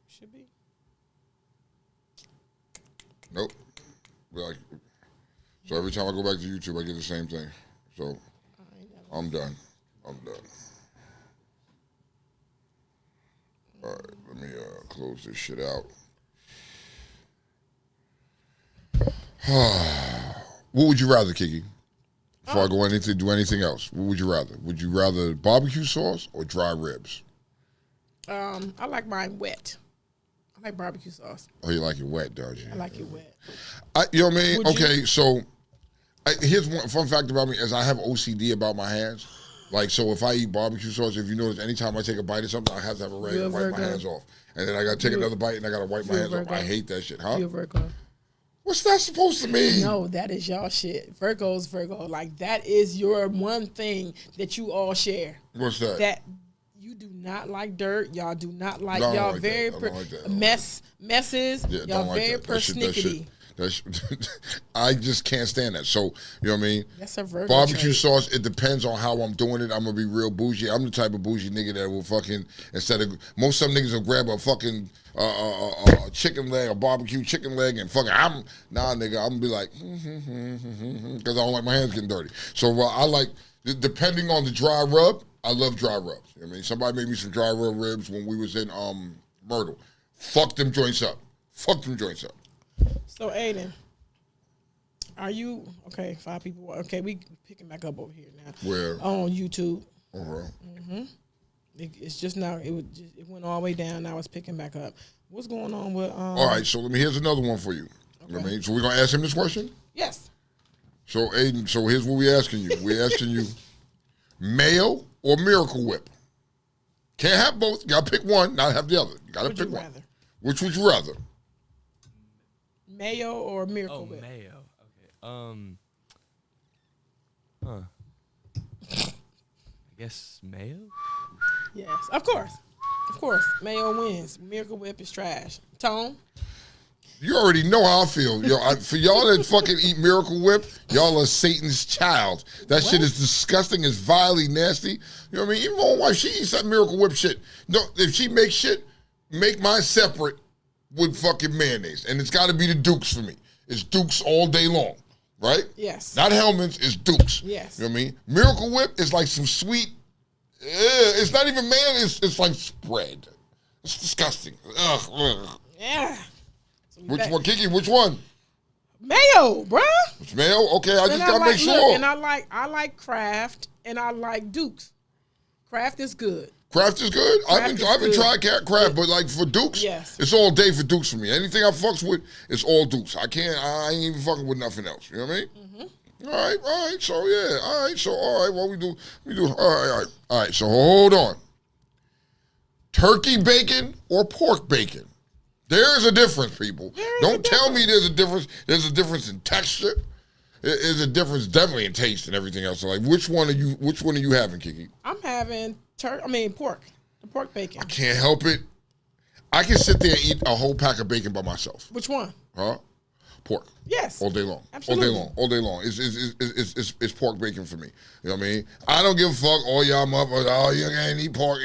Should be. Nope. Like, so every time I go back to YouTube, I get the same thing. So I'm done. I'm done. All right, let me close this shit out. What would you rather, Kiki? Before I go do anything else, what would you rather? Would you rather barbecue sauce or dry ribs? I like mine wet. I like barbecue sauce. Oh, you like it wet, don't you? I like it wet. You know what I mean? Would Okay, you? so here's one fun fact about me is I have OCD about my hands. Like, so if I eat barbecue sauce, if you notice, anytime I take a bite of something, I have to have a rag and wipe my hands off. And then I got to take another bite and I got to wipe my hands off. I hate that shit, huh? You're Virgo. What's that supposed to mean? No, that is y'all shit. Virgo's Virgo. Like, that is your one thing that you all share. What's that? That you do not like dirt. Y'all do not like. No, Y'all like very messes. Yeah, y'all like very that. persnickety. I just can't stand that. So, you know what I mean? That's a Virgo barbecue trait. sauce, it depends on how I'm doing it. I'm going to be real bougie. I'm the type of bougie nigga that will fucking, instead of, most some niggas will grab a fucking chicken leg, a barbecue chicken leg, and fucking, nah, nigga, I'm going to be like, because I don't like my hands getting dirty. So, I like, depending on the dry rub, I love dry rubs. You know what I mean? Somebody made me some dry rub ribs when we was in Myrtle. Fuck them joints up. So, Aiden, are you okay? 5 people. Okay, we picking back up over here now. Where? On YouTube. Okay. It's just now. It went all the way down. Now it's picking back up. What's going on with? All right. So here's another one for you. Okay. You know what I mean? So we're gonna ask him this question. Yes. So Aiden, so here's what we're asking you. We're asking you, mayo or Miracle Whip? Can't have both. You gotta pick one, not have the other. You gotta pick one. Which would you rather? Mayo or Miracle Whip? Mayo. Okay. I guess mayo? Yes, of course. Mayo wins. Miracle Whip is trash. Tone? You already know how I feel. Yo, for y'all that fucking eat Miracle Whip, y'all are Satan's child. That shit is disgusting. It's vilely nasty. You know what I mean? Even my wife, she eats that Miracle Whip shit. No, if she makes shit, make mine separate with fucking mayonnaise. And it's got to be the Dukes for me. It's Dukes all day long, right? Yes. Not Hellman's, it's Dukes. Yes. You know what I mean? Miracle Whip is like some sweet, it's not even mayonnaise, it's like spread. It's disgusting. Ugh. Yeah. Which one, Kiki? Which one? Mayo, bruh. It's mayo? Okay, I just gotta make sure. Look, and I like Kraft and I like Dukes. Kraft is good. Kraft is good? I haven't tried Kraft, but like for Dukes, yes. It's all day for Dukes for me. Anything I fucks with, it's all Dukes. I ain't even fucking with nothing else. You know what I mean? Mm-hmm. All right, so yeah. All right, what we do, all right, so hold on. Turkey bacon or pork bacon? There's a difference, people. Don't tell me there's a difference. There's a difference in texture. There's a difference definitely in taste and everything else. So like, which one are you having, Kiki? I'm having pork. The pork bacon. I can't help it. I can sit there and eat a whole pack of bacon by myself. Which one? Huh? Pork. Yes. All day long. Absolutely. All day long. It's pork bacon for me. You know what I mean? I don't give a fuck. All y'all motherfuckers, oh, you can't eat pork.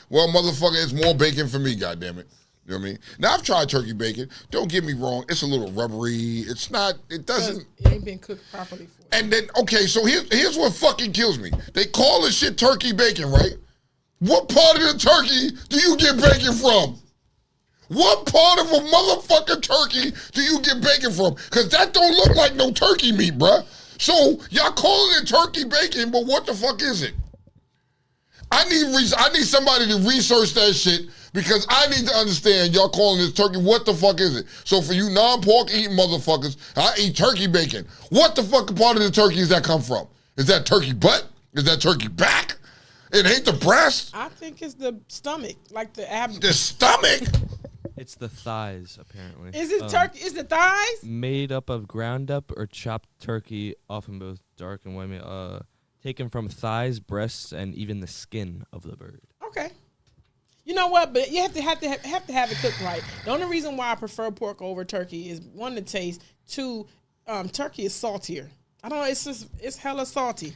Well, motherfucker, it's more bacon for me, goddammit. You know what I mean? Now, I've tried turkey bacon. Don't get me wrong. It's a little rubbery. It doesn't. It ain't been cooked properly for you. And then, okay, so here's what fucking kills me. They call this shit turkey bacon, right? What part of the turkey do you get bacon from? What part of a motherfucking turkey do you get bacon from? Because that don't look like no turkey meat, bruh. So y'all calling it turkey bacon, but what the fuck is it? I need somebody to research that shit because I need to understand y'all calling this turkey. What the fuck is it? So for you non-pork eating motherfuckers, I eat turkey bacon. What the fuck part of the turkey does that come from? Is that turkey butt? Is that turkey back? It ain't the breast? I think it's the stomach, like the abdomen. The stomach? It's the thighs, apparently. Is it turkey? Is the thighs? Made up of ground up or chopped turkey, often both dark and white meat, taken from thighs, breasts, and even the skin of the bird. Okay. You know what? But you have to have it cooked right. The only reason why I prefer pork over turkey is one, the taste. Two, turkey is saltier. I don't know. It's hella salty.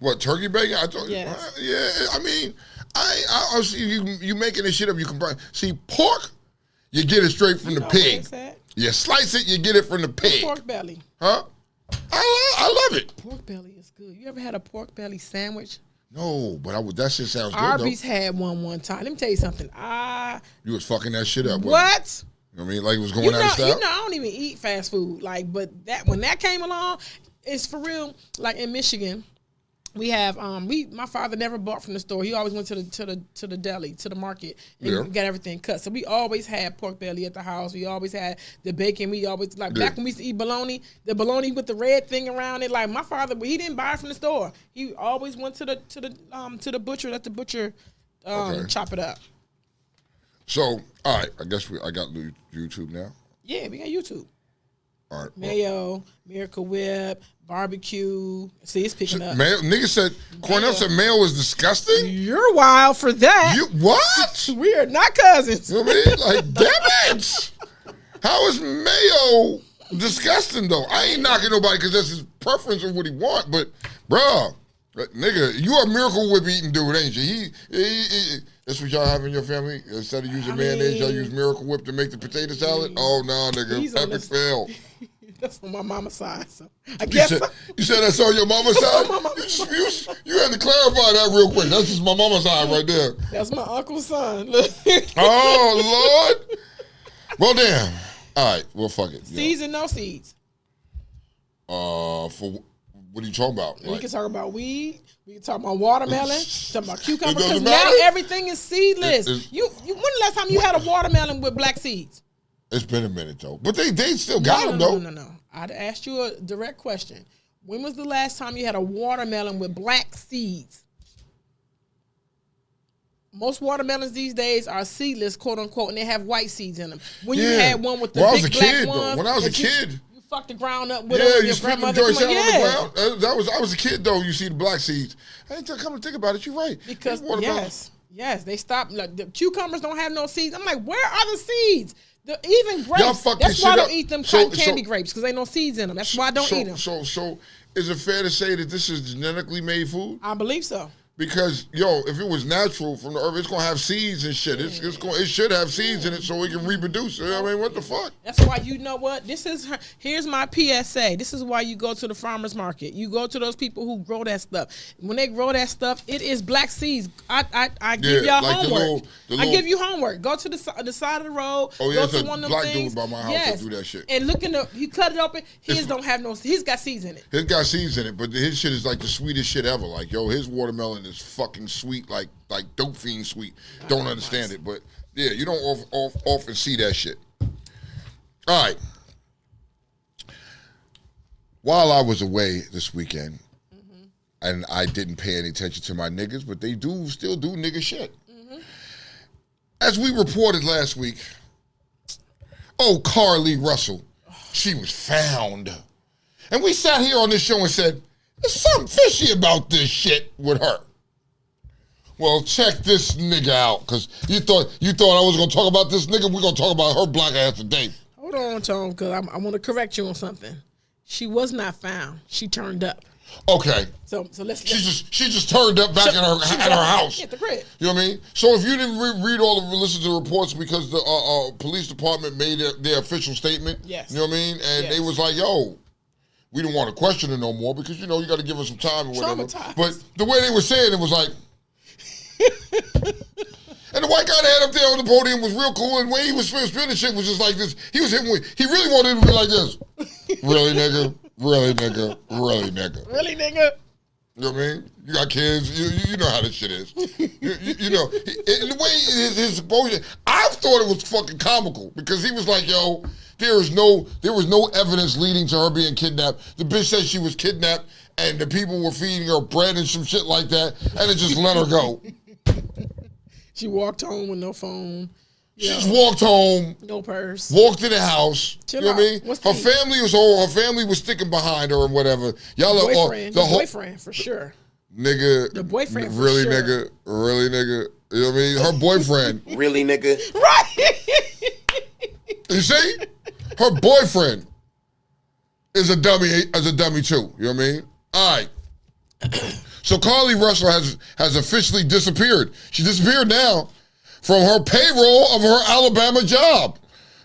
What, turkey bacon? I thought, yes. Yeah. I mean, I see you making this shit up. You can see pork. You get it straight from the pig. You slice it, you get it from the pig. Pork belly. Huh? I love it. Pork belly is good. You ever had a pork belly sandwich? No, but that shit sounds good, Arby's though. had one time. Let me tell you something. You was fucking that shit up. What? You know what I mean? Like it was going out of style? You know, I don't even eat fast food. Like, but when that came along, it's for real. Like in Michigan, we have my father never bought from the store. He always went to the deli, to the market, and got everything cut. So we always had pork belly at the house. We always had the bacon. We always back when we used to eat bologna, the bologna with the red thing around it. Like my father, he didn't buy it from the store. He always went to the butcher. Let the butcher chop it up. So all right, I guess I got YouTube now. Yeah, we got YouTube. All right. Mayo, Miracle Whip, barbecue. See, it's picking up. Mayo, nigga said, Cornell said mayo is disgusting? You're wild for that. You what? We are not cousins. You know what I mean? Like, damn it. How is mayo disgusting, though? I ain't knocking nobody because that's his preference of what he want, but, bruh, nigga, you a Miracle Whip eating dude, ain't you? He that's what y'all have in your family? Instead of using mayonnaise, y'all use Miracle Whip to make the potato salad? Oh, no, nigga. Epic fail. That's on my mama's side. So I guess you said that's on your mama's side? You had to clarify that real quick. That's just my mama's side right there. That's my uncle's son. Oh, Lord. Well, damn. All right. Well, fuck it. Seeds and no seeds. For what are you talking about? We can talk about weed. We can talk about watermelon. Talk about cucumber. Because matter? now everything is seedless. When the last time you had a watermelon with black seeds? It's been a minute, though. But they still got them, though. No. I'd asked you a direct question. When was the last time you had a watermelon with black seeds? Most watermelons these days are seedless, quote unquote, and they have white seeds in them. When you had one with the big black ones. When I was a kid. You fucked the ground up with your grandmother. On the ground. I was a kid, though. You see the black seeds. Hey, come to think about it, you're right. Because, yes, they stopped. Like, the cucumbers don't have no seeds. I'm like, where are the seeds? Even grapes. That's why I don't eat them cotton candy grapes, because ain't no seeds in them. That's why I don't eat them. So is it fair to say that this is genetically made food? I believe so. Because, if it was natural from the earth, it's going to have seeds and shit. It should have seeds in it so it can reproduce. I mean, what the fuck? That's why, you know what? Here's my PSA. This is why you go to the farmer's market. You go to those people who grow that stuff. When they grow that stuff, it is black seeds. I give y'all homework. I give you homework. Go to the side of the road. Oh, yeah, go to one of them black things. dude by my house that do that shit. And look you cut it open. His don't have no. He's got seeds in it. His got seeds in it, but his shit is like the sweetest shit ever. Like, his watermelon is fucking sweet, like dope fiend sweet. Don't understand it, but yeah, you don't often see that shit. All right. While I was away this weekend, and I didn't pay any attention to my niggas, but they still do nigga shit. As we reported last week, Carly Russell, she was found And we sat here on this show and said, there's something fishy about this shit with her. Well, check this nigga out, because you thought I was going to talk about this nigga. We're going to talk about her black ass today. Hold on, Tom, because I want to correct you on something. She was not found. She turned up. Okay. So let's. She just turned up back at her house. At the crib. You know what I mean? So if you didn't read all of listen to the reports because the police department made their official statement. Yes. You know what I mean? And they was like, yo, we didn't want to question it no more because, you know, you got to give us some time or whatever. But the way they were saying it was like, and the white guy that had up there on the podium was real cool, and when he was spinning shit was just like this. He really wanted to be like this. Really, nigga? Really, nigga? Really, nigga? Really, nigga? You know what I mean? You got kids. You know how this shit is. you know, in the way his exposure, I thought it was fucking comical because he was like, yo, there was no evidence leading to her being kidnapped. The bitch said she was kidnapped and the people were feeding her bread and some shit like that, and it just let her go. She walked home with no phone. She just walked home. No purse. Walked in the house. Chill you know out. what I mean? Her family was old. Her family was sticking behind her and whatever. Y'all boyfriend. The boyfriend, for sure. Nigga. The boyfriend, for really, sure. Nigga. Really, nigga. You know what I mean? Her boyfriend. Really, nigga? Right. You see? Her boyfriend is a dummy too. You know what I mean? All right. So Carly Russell has officially disappeared. She disappeared now from her payroll of her Alabama job.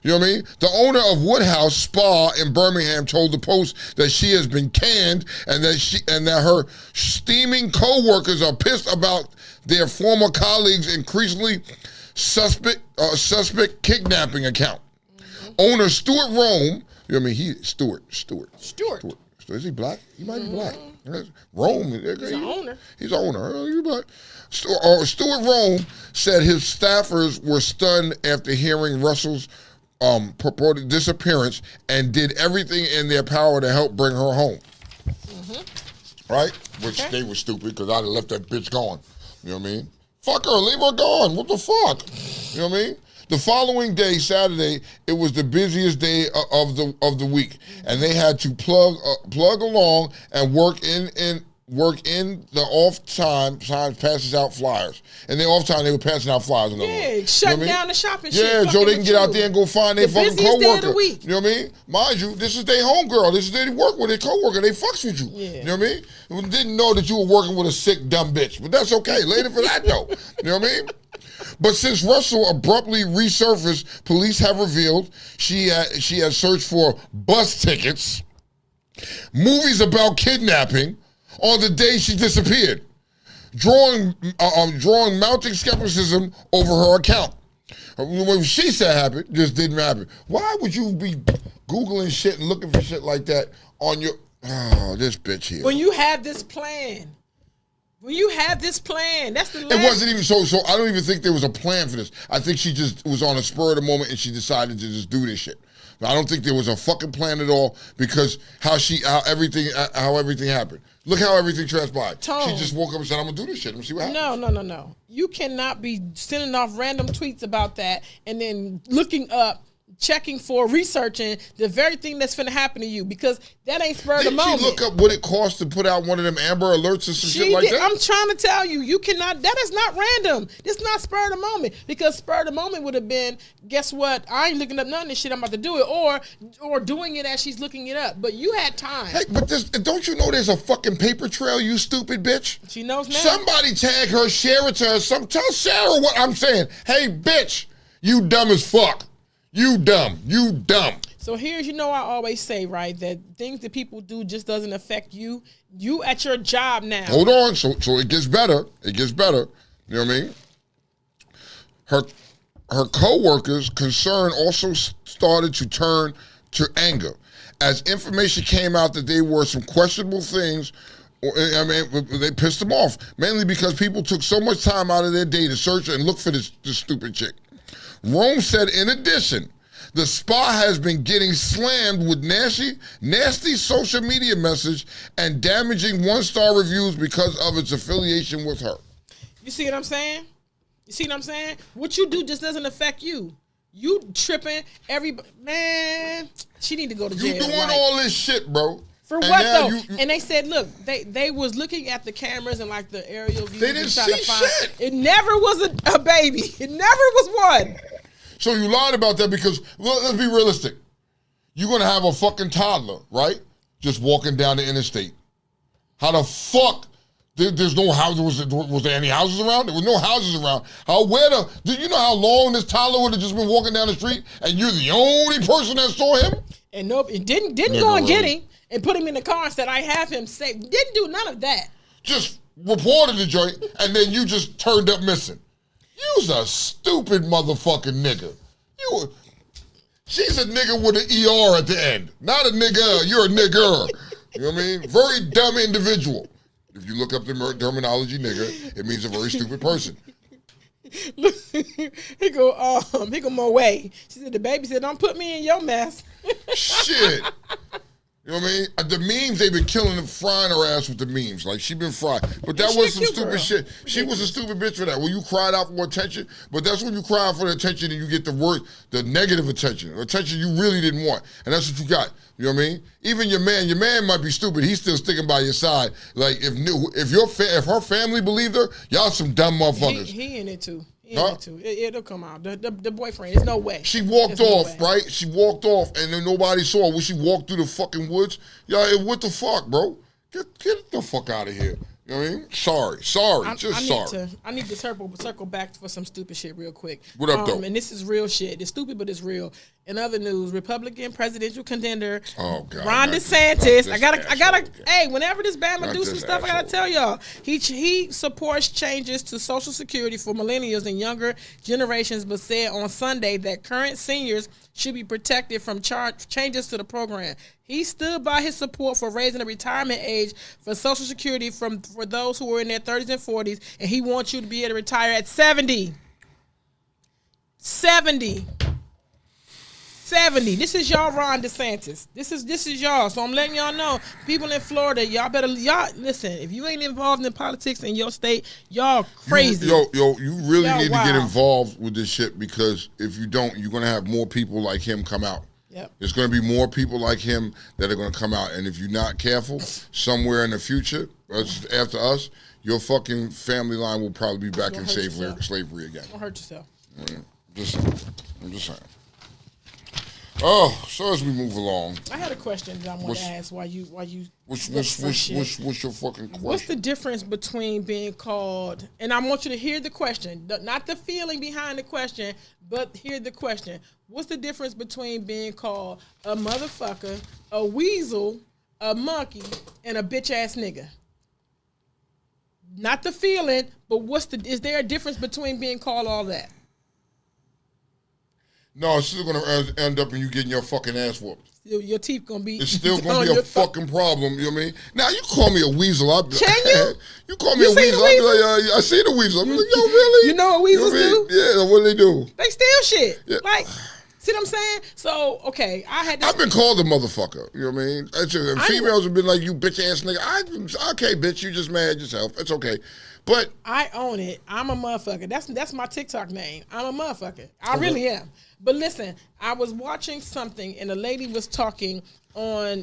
You know what I mean? The owner of Woodhouse Spa in Birmingham told the Post that she has been canned and that her steaming co-workers are pissed about their former colleagues' increasingly suspect kidnapping account. Mm-hmm. Owner Stuart Rome, you know what I mean? Stuart. Is he black? He might be black. Rome. He's an owner. He's an owner. He's black. Stuart Rome said his staffers were stunned after hearing Russell's purported disappearance and did everything in their power to help bring her home. Mm-hmm. Right? Which they were stupid because I'd have left that bitch gone. You know what I mean? Fuck her. Leave her gone. What the fuck? You know what I mean? The following day, Saturday, it was the busiest day of the week, and they had to plug along and work in the off time. Passes out flyers, and the off time they were passing out flyers. Shut down the shopping. Yeah, Joe, they can get out there and go find their fucking coworker. You know what I mean? Mind you, this is their homegirl. This is they work with their coworker. They fucks with you. Yeah. You know what I mean? Didn't know that you were working with a sick dumb bitch, but that's okay. Later for that though. You know what I mean? But since Russell abruptly resurfaced, police have revealed she had searched for bus tickets, movies about kidnapping on the day she disappeared, drawing mounting skepticism over her account. What she said happened just didn't happen. Why would you be Googling shit and looking for shit like that on your... Oh, this bitch here. When you have this plan... that's the last... It wasn't even so I don't even think there was a plan for this. I think she just was on a spur of the moment and she decided to just do this shit. I don't think there was a fucking plan at all because how everything happened. Look how everything transpired. Tone. She just woke up and said, I'm going to do this shit. I'm going to see what happens. No. You cannot be sending off random tweets about that and then looking up, checking for, researching the very thing that's finna happen to you because that ain't spur of the moment. Did she look up what it costs to put out one of them Amber Alerts or some shit like that? I'm trying to tell you, you cannot, that is not random. It's not spur of the moment because spur of the moment would have been, guess what? I ain't looking up none of this shit. I'm about to do it or doing it as she's looking it up. But you had time. Hey, but don't you know there's a fucking paper trail, you stupid bitch? She knows now. Somebody tag her, share it to her. Tell Sarah what I'm saying. Hey, bitch, you dumb as fuck. You dumb. So here's, I always say, right, that things that people do just doesn't affect you. You at your job now. Hold on. So it gets better. You know what I mean? Her co-workers' concern also started to turn to anger as information came out that there were some questionable things. They pissed them off, mainly because people took so much time out of their day to search and look for this stupid chick. Rome said, in addition, the spa has been getting slammed with nasty social media message and damaging one-star reviews because of its affiliation with her. You see what I'm saying? What you do just doesn't affect you. You tripping, everybody, man, she need to go to jail. You doing all this shit, bro. For what though? And they said, look, they was looking at the cameras and like the aerial views. They didn't see shit. It never was a baby. It never was one. So you lied about that because, well, let's be realistic. You're going to have a fucking toddler, right? Just walking down the interstate. How the fuck? There's no houses. Was there any houses around? There was no houses around. Do you know how long this toddler would have just been walking down the street and you're the only person that saw him? And nope, it didn't go and get him and put him in the car and said, I have him safe. Didn't do none of that. Just reported the joint and then you just turned up missing. You's a stupid motherfucking nigga. She's a nigga with an ER at the end. Not a nigga, you're a nigger. You know what I mean? Very dumb individual. If you look up the terminology nigga, it means a very stupid person. he go my way. She said, the baby said, don't put me in your mess. Shit. You know what I mean? The memes, they've been killing them, frying her ass with the memes. Like, she been fried. But that was some stupid shit. She was a stupid bitch for that. When you cried out for attention, but that's when you cry out for the attention and you get the negative attention you really didn't want. And that's what you got. You know what I mean? Even your man might be stupid. He's still sticking by your side. Like, if her family believed her, y'all some dumb motherfuckers. He in it too. It'll come out. The boyfriend, there's no way. She walked off, right? She walked off, and then nobody saw her. When she walked through the fucking woods, y'all, what the fuck, bro? Get the fuck out of here. You know what I mean? Sorry. Sorry. I need to circle back for some stupid shit real quick. What up, though? And this is real shit. It's stupid, but it's real. In other news, Republican presidential contender Ron DeSantis. I gotta. Hey, whenever this Bama do some stuff, I gotta tell y'all. He supports changes to Social Security for millennials and younger generations, but said on Sunday that current seniors should be protected from changes to the program. He stood by his support for raising the retirement age for Social Security for those who were in their 30s and 40s, and he wants you to be able to retire at 70. 70. This is y'all Ron DeSantis. This is y'all. So I'm letting y'all know, people in Florida, y'all listen. If you ain't involved in politics in your state, y'all crazy. You really need to get involved with this shit, because if you don't, you're gonna have more people like him come out. Yep. There's going to be more people like him that are going to come out. And if you're not careful, somewhere in the future, after us, your fucking family line will probably be back in slavery again. Don't hurt yourself. I'm just saying. Oh, so as we move along, I had a question that I want to ask. What's your fucking question? What's the difference between being called? And I want you to hear the question, not the feeling behind the question, but hear the question. What's the difference between being called a motherfucker, a weasel, a monkey, and a bitch ass nigga? Not the feeling, but is there a difference between being called all that? No, it's still gonna end up in you getting your fucking ass whooped. Your teeth gonna be. It's still gonna be a fucking problem. You know what I mean? Now you call me a weasel. Can you? You call me a weasel. I'll be like, I see the weasel. I'm like, yo, really? You know what weasels do? Yeah, what do they do? They steal shit. Yeah. Like, see what I'm saying? So, okay, I've been called a motherfucker. You know what I mean? Females have been like, you bitch ass nigga. Okay, bitch, you just mad yourself. It's okay. But I own it. I'm a motherfucker. That's my TikTok name. I'm a motherfucker. I really am. But listen, I was watching something and a lady was talking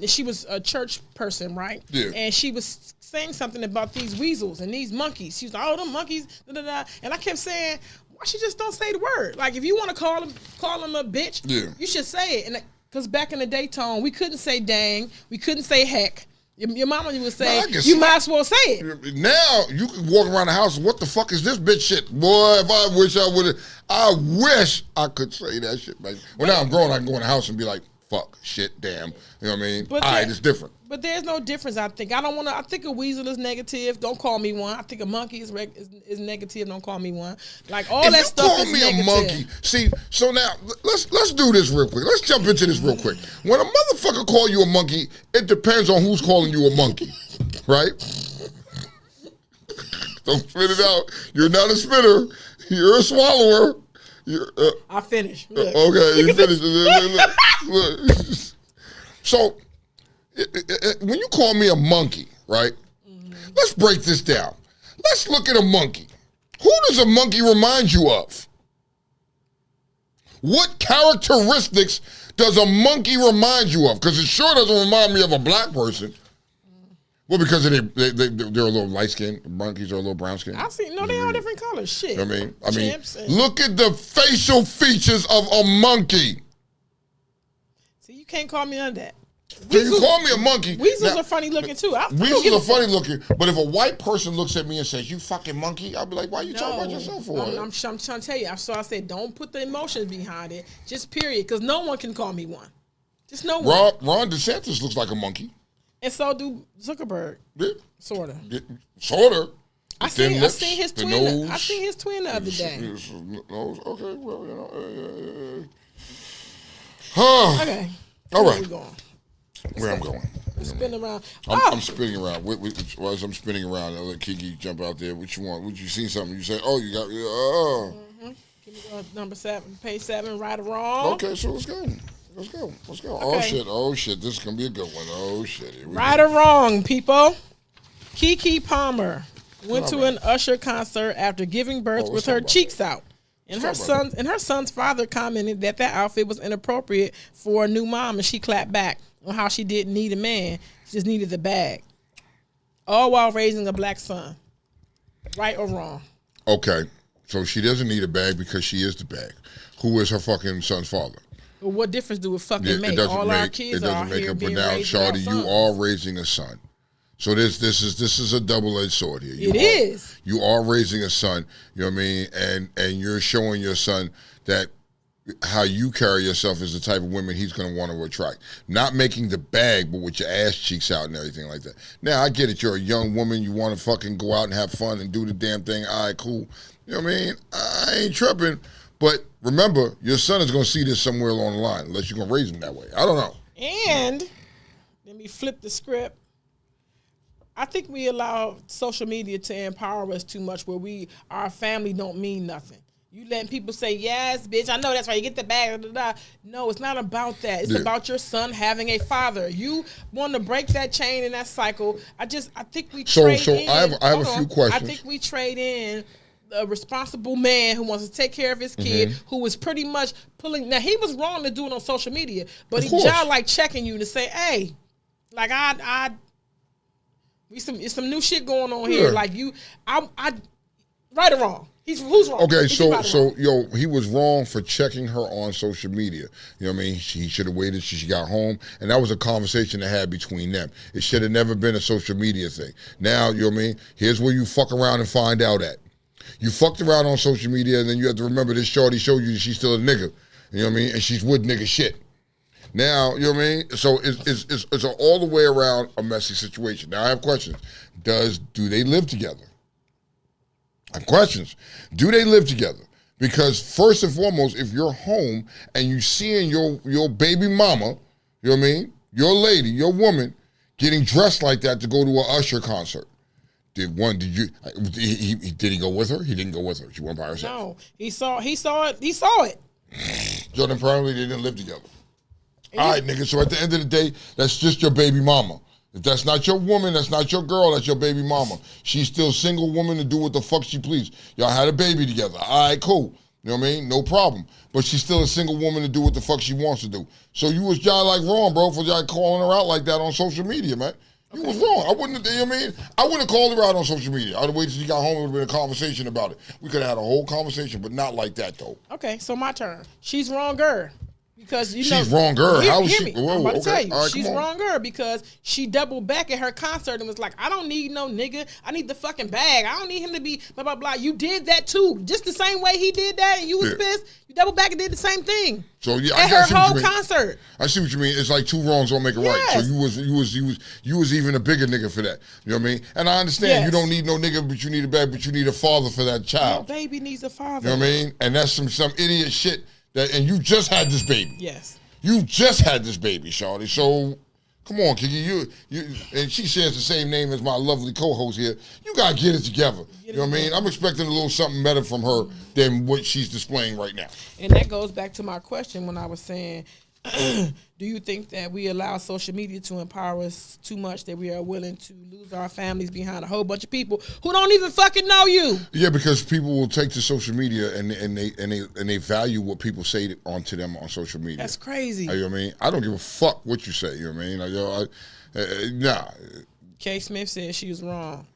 she was a church person, right? Yeah. And she was saying something about these weasels and these monkeys. She was like, oh, them monkeys, da da da. And I kept saying, why she just don't say the word? Like, if you want to call them a bitch, you should say it. And because back in the day, Tone, we couldn't say dang, we couldn't say heck. Your mama would say, you might as well say it. Now, you can walk around the house, what the fuck is this bitch shit? Boy, if I wish I could say that shit, baby. Well, now I'm grown, I can go in the house and be like, fuck, shit, damn. You know what I mean? All right, it's different. But there's no difference, I think. I think a weasel is negative. Don't call me one. I think a monkey is negative. Don't call me one. Like, all that stuff is negative. If you call me a monkey, see, so now, let's do this real quick. Let's jump into this real quick. When a motherfucker call you a monkey, it depends on who's calling you a monkey, right? Don't spit it out. You're not a spitter. You're a swallower. I finished. Okay, you finished. Look. So, when you call me a monkey, right? Mm-hmm. Let's break this down. Let's look at a monkey. Who does a monkey remind you of? What characteristics does a monkey remind you of? Because it sure doesn't remind me of a black person. Well, because they're a little light skinned. Monkeys are a little brown skinned. I see. No, they all different colors. Shit. I mean, look at the facial features of a monkey. See, you can't call me none of that. So you call me a monkey. Weasels are funny looking too. Weasels are funny looking, but if a white person looks at me and says, "You fucking monkey," I'll be like, "Why are you talking about yourself for?" I'm trying to tell you. So I said, don't put the emotions behind it. Just period, because no one can call me one. Just no one. Ron DeSantis looks like a monkey, and so do Zuckerberg. Yeah. Sorta. Yeah. Sorta. I seen his twin. I seen his twin the other day. Okay, well, Okay. All right. Where we going? Where I'm going. Spin around. I'm spinning around. As I'm spinning around, I'll let Kiki jump out there. What you want? What you see something? You say, "Oh, you got." Mm-hmm. Give me number 7, page 7, right or wrong. Okay, so let's go. Okay. Oh shit, this is gonna be a good one. Oh shit. Right or wrong, people. Keke Palmer went to an Usher concert after giving birth with her cheeks out. And her son's father commented that outfit was inappropriate for a new mom, and she clapped back on how she didn't need a man, she just needed the bag. All while raising a black son. Right or wrong? Okay, so she doesn't need a bag because she is the bag. Who is her fucking son's father? Well, what difference do it fucking make? All our kids are out here being raised by our sons. You are raising a son. So this is a double-edged sword here. You are raising a son, you know what I mean? And you're showing your son that how you carry yourself is the type of women he's going to want to attract. Not making the bag, but with your ass cheeks out and everything like that. Now, I get it. You're a young woman. You want to fucking go out and have fun and do the damn thing. All right, cool. You know what I mean? I ain't tripping. But remember, your son is going to see this somewhere along the line, unless you're going to raise him that way. I don't know. And let me flip the script. I think we allow social media to empower us too much where our family don't mean nothing. You letting people say, yes, bitch, I know that's right, you get the bag, da, da, da. No, it's not about that. It's about your son having a father. You want to break that chain and that cycle. I think we trade in. I have a few questions. I think we trade in a responsible man who wants to take care of his kid, who was pretty much pulling. Now, he was wrong to do it on social media, but he's like checking you to say, hey, like it's some new shit going on here. Like I right or wrong. Who's wrong? Okay, he was wrong for checking her on social media. You know what I mean? He should have waited till she got home, and that was a conversation they had between them. It should have never been a social media thing. Now, you know what I mean? Here's where you fuck around and find out at. You fucked around on social media, and then you have to remember this shorty showed you that she's still a nigga. You know what I mean? And she's with nigga shit. Now, you know what I mean? So it's all the way around a messy situation. Now, I have questions. Do they live together? I have questions. Do they live together? Because first and foremost, if you're home and you seeing your baby mama, you know what I mean? Your lady, your woman, getting dressed like that to go to an Usher concert. Did he go with her? He didn't go with her. She went by herself. No, he saw it. So then apparently they didn't live together. All right, nigga. So at the end of the day, that's just your baby mama. If that's not your woman, that's not your girl, that's your baby mama. She's still a single woman to do what the fuck she please. Y'all had a baby together. All right, cool. You know what I mean? No problem. But she's still a single woman to do what the fuck she wants to do. So you was y'all like wrong, bro, for y'all calling her out like that on social media, man. You was wrong. I wouldn't have, you know what I mean? I wouldn't have called her out on social media. I'd have waited till she got home and would have been a conversation about it. We could have had a whole conversation, but not like that, though. Okay, so my turn. She's wronger. Because she's wronger. How is she? Whoa, I'm about to tell you, right, she's wronger because she doubled back at her concert and was like, "I don't need no nigga. I need the fucking bag. I don't need him to be blah blah blah." You did that too, just the same way he did that, and you was pissed. You doubled back and did the same thing. So yeah, at her whole concert. I see what you mean. It's like two wrongs don't make it right. So you was even a bigger nigga for that. You know what I mean? And I understand you don't need no nigga, but you need a bag, but you need a father for that child. Your baby needs a father. You know what I mean? And that's some idiot shit. And you just had this baby. Yes. You just had this baby, shawty. So, come on, Kiki. You, and she shares the same name as my lovely co-host here. You got to get it together. You know what I mean? I'm expecting a little something better from her than what she's displaying right now. And that goes back to my question when I was saying, Do you think that we allow social media to empower us too much that we are willing to lose our families behind a whole bunch of people who don't even fucking know you? Yeah, because people will take to social media and they value what people say onto them on social media. That's crazy. You know what I mean? I don't give a fuck what you say. You know what I mean? Like, nah. K. Smith said she was wrong.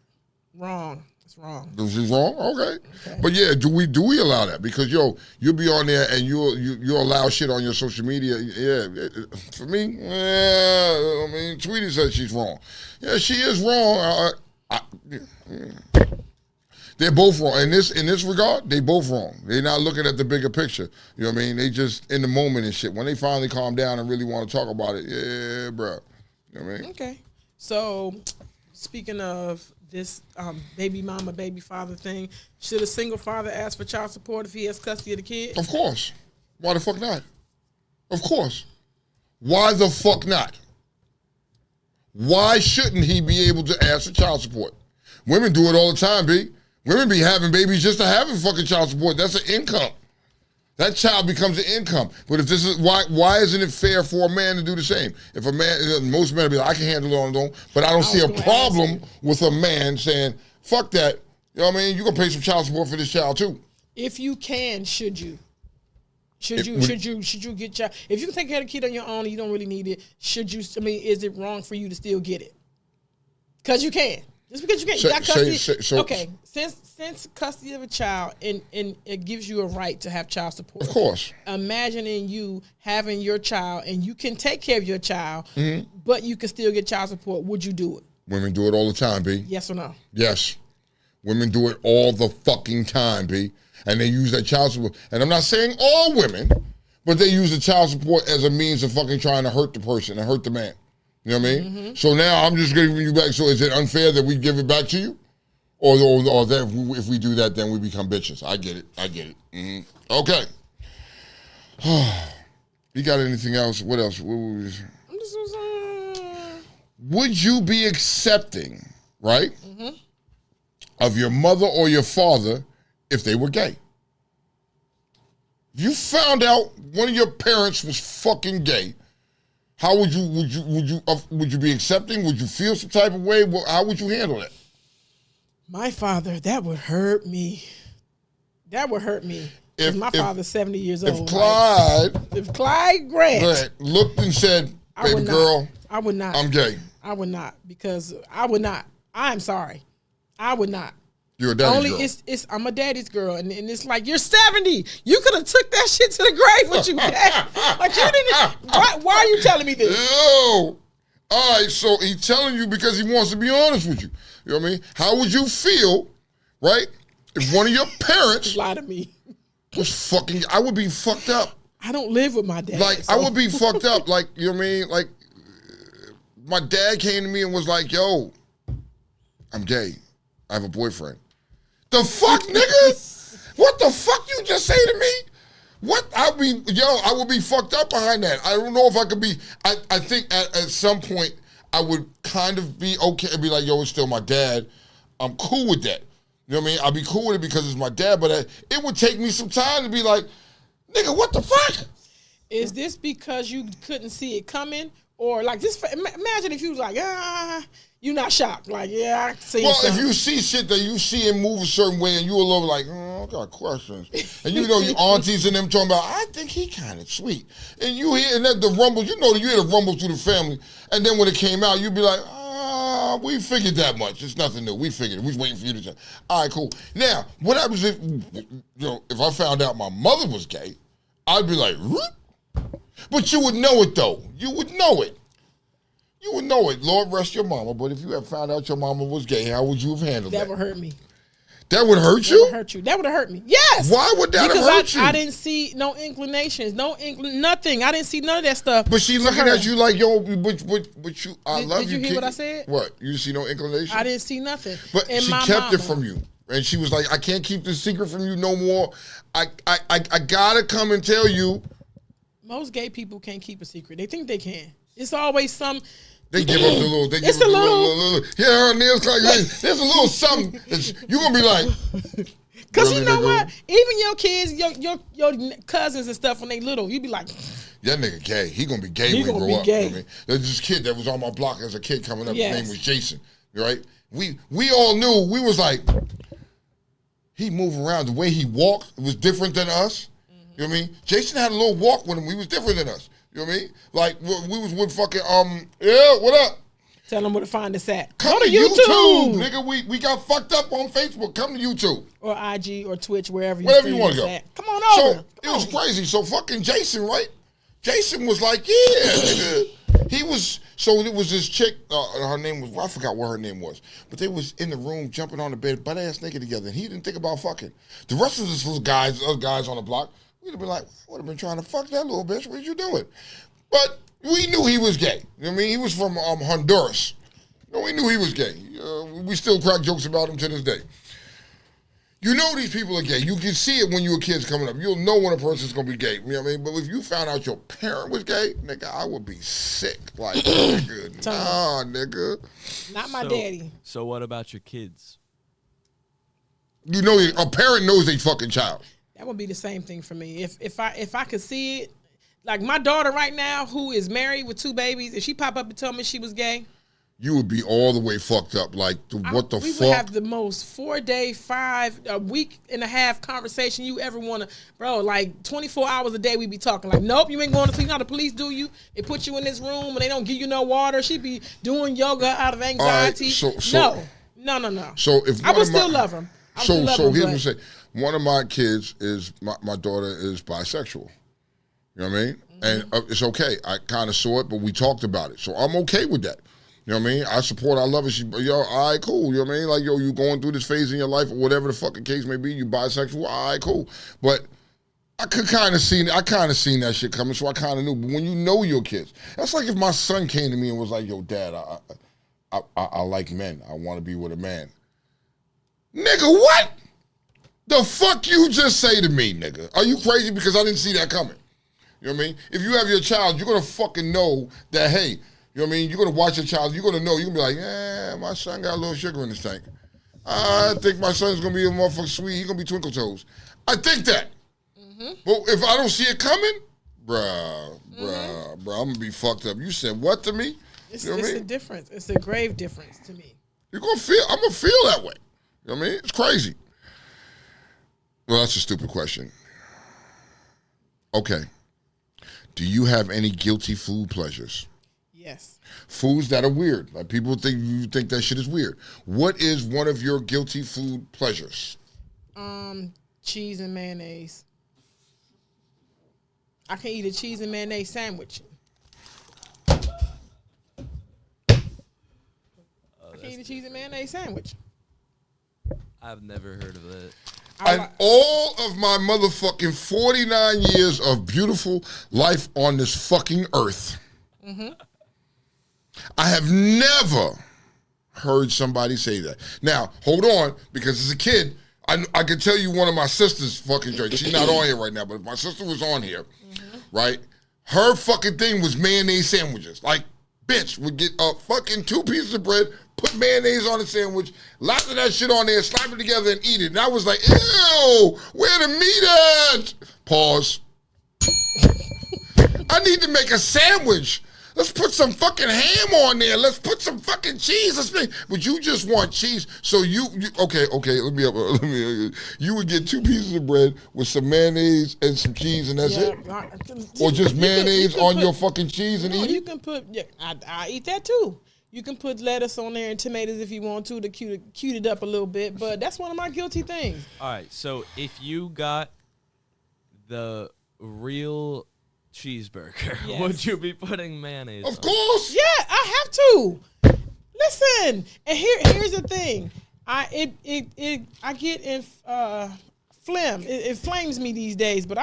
Wrong. It's wrong. She's wrong? Okay. But yeah, do we allow that? Because you'll be on there and you'll allow shit on your social media. Yeah, for me, I mean, Tweety said she's wrong. Yeah, she is wrong. They're both wrong. In this regard, they both wrong. They're not looking at the bigger picture. You know what I mean? They just in the moment and shit. When they finally calm down and really want to talk about it, yeah, bro. You know what I mean? Okay. So, speaking of this baby mama, baby father thing, should a single father ask for child support if he has custody of the kid? Of course. Why the fuck not? Of course. Why the fuck not? Why shouldn't he be able to ask for child support? Women do it all the time, B. Women be having babies just to have fucking child support. That's an income. That child becomes an income. But if this is why isn't it fair for a man to do the same? If a man, most men will be like, I can handle it on their own, but I don't see a problem with a man saying, fuck that. You know what I mean? You're gonna pay some child support for this child too. If you can, should you? Should you get child? If you can take care of the kid on your own and you don't really need it, should you? I mean, is it wrong for you to still get it? Because you can. Just because you can. You got custody. Okay. Since custody of a child and it gives you a right to have child support. Of course. Imagining you having your child and you can take care of your child, but you can still get child support. Would you do it? Women do it all the time, B. Yes or no? Yes. Women do it all the fucking time, B. And they use that child support. And I'm not saying all women, but they use the child support as a means of fucking trying to hurt the person and hurt the man. You know what I mean? Mm-hmm. So now I'm just giving you back. So is it unfair that we give it back to you? Or that if we do that, then we become bitches. I get it. Mm-hmm. Okay. You got anything else? What else? Would you be accepting, right, of your mother or your father if they were gay? If you found out one of your parents was fucking gay, how would you be accepting? Would you feel some type of way? How would you handle that? My father, that would hurt me. That would hurt me. If my father's 70 years old. If Clyde Grant looked and said, baby girl, I would not. I'm gay. I would not, because I would not. I'm sorry. I would not. You're a daddy's girl. I'm a daddy's girl, and it's like, you're 70. You could have took that shit to the grave with you. Like, you didn't. Why are you telling me this? No. All right, so he's telling you because he wants to be honest with you. You know what I mean? How would you feel, right, if one of your parents lie to me was fucking? I would be fucked up. I don't live with my dad. Like, so. I would be fucked up. Like, you know what I mean? Like, my dad came to me and was like, "Yo, I'm gay. I have a boyfriend." The fuck, nigga? What the fuck you just say to me? What? I would be fucked up behind that. I don't know if I could be. I think at some point I would kind of be okay and be like, yo, it's still my dad. I'm cool with that. You know what I mean? I'd be cool with it because it's my dad, but it would take me some time to be like, nigga, what the fuck? Is this because you couldn't see it coming? Or like, just imagine if you was like, you're not shocked. Like, yeah, I see. Well, if you see shit that you see him move a certain way and you a little like, I got questions. And you know your aunties and them talking about, I think he kind of sweet. And you hear and the rumble, you hear the rumble through the family. And then when it came out, you'd be like, we figured that much. It's nothing new. We figured it. We was waiting for you to say, all right, cool. Now, what happens if I found out my mother was gay? I'd be like, whoop. But you would know it, though. You would know it. You would know it. Lord rest your mama. But if you had found out your mama was gay, how would you have handled that? That would hurt me. That would hurt you? That would hurt you. That would have hurt me. Yes. Why would that have hurt you? I didn't see no inclinations, nothing. I didn't see none of that stuff. But she looking at you like, yo, but you, I love you. Did you hear what I said? What? You didn't see no inclination? I didn't see nothing. But and she kept it from you. And she was like, I can't keep this secret from you no more. I gotta come and tell you. Most gay people can't keep a secret. They think they can. It's always some. They give up the little. They give up the little. Yeah, her nails like this. There's a little something. You're gonna be like, Cause really, you know nigga? what? Even your kids, your cousins and stuff when they little, you be like, that nigga gay. He gonna be gay He when he gonna grow be up. gay. You know what I mean? There's this kid that was on my block as a kid coming up. Yes. His name was Jason. Right? We all knew. We was like, he moved around. The way he walked was different than us. You know what I mean? Jason had a little walk with him. He was different than us. You know what I mean? Like we was with fucking yeah. What up? tell them where to find us at. Come Go to YouTube, nigga. We got fucked up on Facebook. Come to YouTube or IG or Twitch, wherever you want to go. At. Come on over. So it was crazy. So fucking Jason, right? Jason was like, yeah, nigga. He was. So it was this chick. Her name was. I forgot what her name was. But they was in the room jumping on the bed, butt ass naked together, and he didn't think about fucking. The rest of us little guys, other guys on the block, we'd have been like, I would have been trying to fuck that little bitch. What you doing? But we knew he was gay. You know what I mean? He was from Honduras. We knew he was gay. We still crack jokes about him to this day. You know these people are gay. You can see it when you were kids coming up. You'll know when a person's going to be gay. You know what I mean? But if you found out your parent was gay, nigga, I would be sick. Like, nigga, nah, nigga. Not my daddy. So what about your kids? You know, a parent knows they fucking child. That would be the same thing for me. If I could see it, like my daughter right now, who is married with 2 babies, if she pop up and tell me she was gay, you would be all the way fucked up. Like, what the fuck? We would have the most 4-day, 5 week and a half conversation you ever want to, bro. Like 24 hours a day, we be talking. Like, nope, you ain't going to sleep. How the police do you? They put you in this room and they don't give you no water. She be doing yoga out of anxiety. Right, no. So if I would still love him. So here's what I'm saying. One of my kids is my daughter is bisexual. You know what I mean? Mm-hmm. And it's okay. I kind of saw it, but we talked about it. So I'm okay with that. You know what I mean? I support, I love it. All right, cool. You know what I mean? Like, you going through this phase in your life or whatever the fucking case may be, you bisexual, all right, cool. But I kind of seen that shit coming, so I kind of knew. But when you know your kids, that's like if my son came to me and was like, yo, Dad, I like men. I want to be with a man. Nigga, what? The fuck you just say to me, nigga? Are you crazy? Because I didn't see that coming. You know what I mean? If you have your child, you're going to fucking know that, hey, you know what I mean? You're going to watch your child. You're going to know. You're going to be like, yeah, my son got a little sugar in his tank. I think my son's going to be a motherfucker sweet. He's going to be Twinkle Toes. I think that. Mm-hmm. But if I don't see it coming, bruh, I'm going to be fucked up. You said what to me? It's, you know what I mean? A difference. It's a grave difference to me. I'm going to feel that way. You know what I mean? It's crazy. Well, that's a stupid question. Okay. Do you have any guilty food pleasures? Yes. Foods that are weird. Like people think that shit is weird. What is one of your guilty food pleasures? Cheese and mayonnaise. I can eat a cheese and mayonnaise sandwich. I can eat a cheese and mayonnaise sandwich. I've never heard of it. And all of my motherfucking 49 years of beautiful life on this fucking earth, I have never heard somebody say that. Now, hold on, because as a kid, I could tell you one of my sister's fucking joints. She's not on here right now, but if my sister was on here, right, her fucking thing was mayonnaise sandwiches. Like, bitch would get fucking 2 pieces of bread, put mayonnaise on the sandwich, lots of that shit on there, slap it together and eat it. And I was like, ew, where the meat at? Pause. I need to make a sandwich. Let's put some fucking ham on there. Let's put some fucking cheese. But you just want cheese. So you okay, let me you would get 2 pieces of bread with some mayonnaise and some cheese and that's it? Or just mayonnaise on your fucking cheese and eat it? You can put, I eat that too. You can put lettuce on there and tomatoes if you want to cute it up a little bit. But that's one of my guilty things. All right, so if you got the real cheeseburger, yes, would you be putting mayonnaise Of course. Yeah, I have to. Listen, and here's the thing. I get in phlegm. It flames me these days, but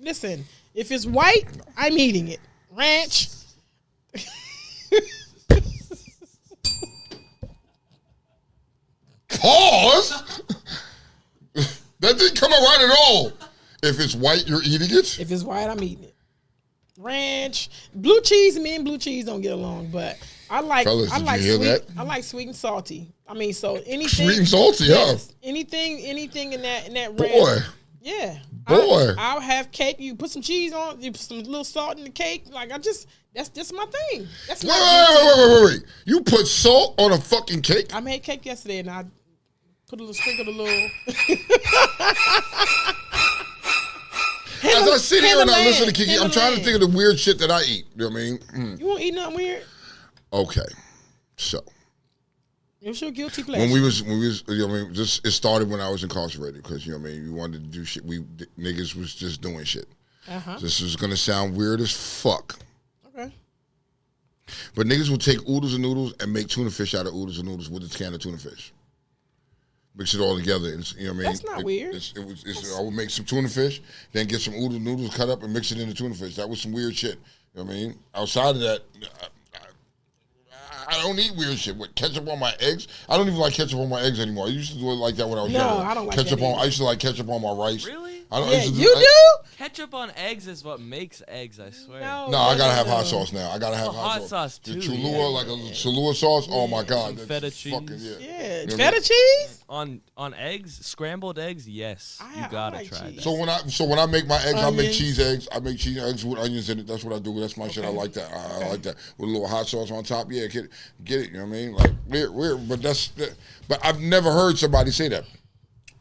listen, if it's white, I'm eating it. Ranch. Pause? That didn't come out right at all. If it's white, you're eating it? If it's white, I'm eating it. Ranch, blue cheese. Me and blue cheese don't get along, but I like. Fellas, I like did you hear sweet. that? I like sweet and salty. I mean, so anything sweet and salty, yes, huh? anything in that Boy. range. Yeah. Boy. I'll have cake. You put some cheese on. You put some little salt in the cake. Like that's just my thing. That's Wait. You put salt on a fucking cake? I made cake yesterday and I put a little sprinkle, a little. As I sit here and I listen to Kiki, I'm trying to think of the weird shit that I eat. You know what I mean? You won't eat nothing weird? Okay. So. It's your guilty pleasure. When we was, you know what I mean, it started when I was incarcerated because, you know what I mean, we wanted to do shit. Niggas was just doing shit. This is going to sound weird as fuck. Okay. But niggas will take oodles and noodles and make tuna fish out of oodles and noodles with a can of tuna fish. Mix it all together. You know what I mean? That's not weird. I would make some tuna fish, then get some oodles and noodles cut up and mix it into tuna fish. That was some weird shit. You know what I mean? Outside of that, I don't eat weird shit. With ketchup on my eggs, I don't even like ketchup on my eggs anymore. I used to do it like that when I was younger. No, I don't like ketchup that on. I used to like ketchup on my rice. Really? Yeah, you do? Ketchup on eggs is what makes eggs, I swear. No, I gotta have hot sauce now. I gotta have hot sauce too. The Cholula, like a Cholula sauce. Oh my god, Some feta cheese. Yeah, You know feta cheese? On eggs, scrambled eggs, yes. You gotta like try cheese. that. So when I make my eggs, I make Onions. cheese eggs. I make cheese eggs with onions in it. That's what I do. That's my shit. I like that. I like that with a little hot sauce on top. Yeah, get it. You know what I mean? Like weird. But but I've never heard somebody say that.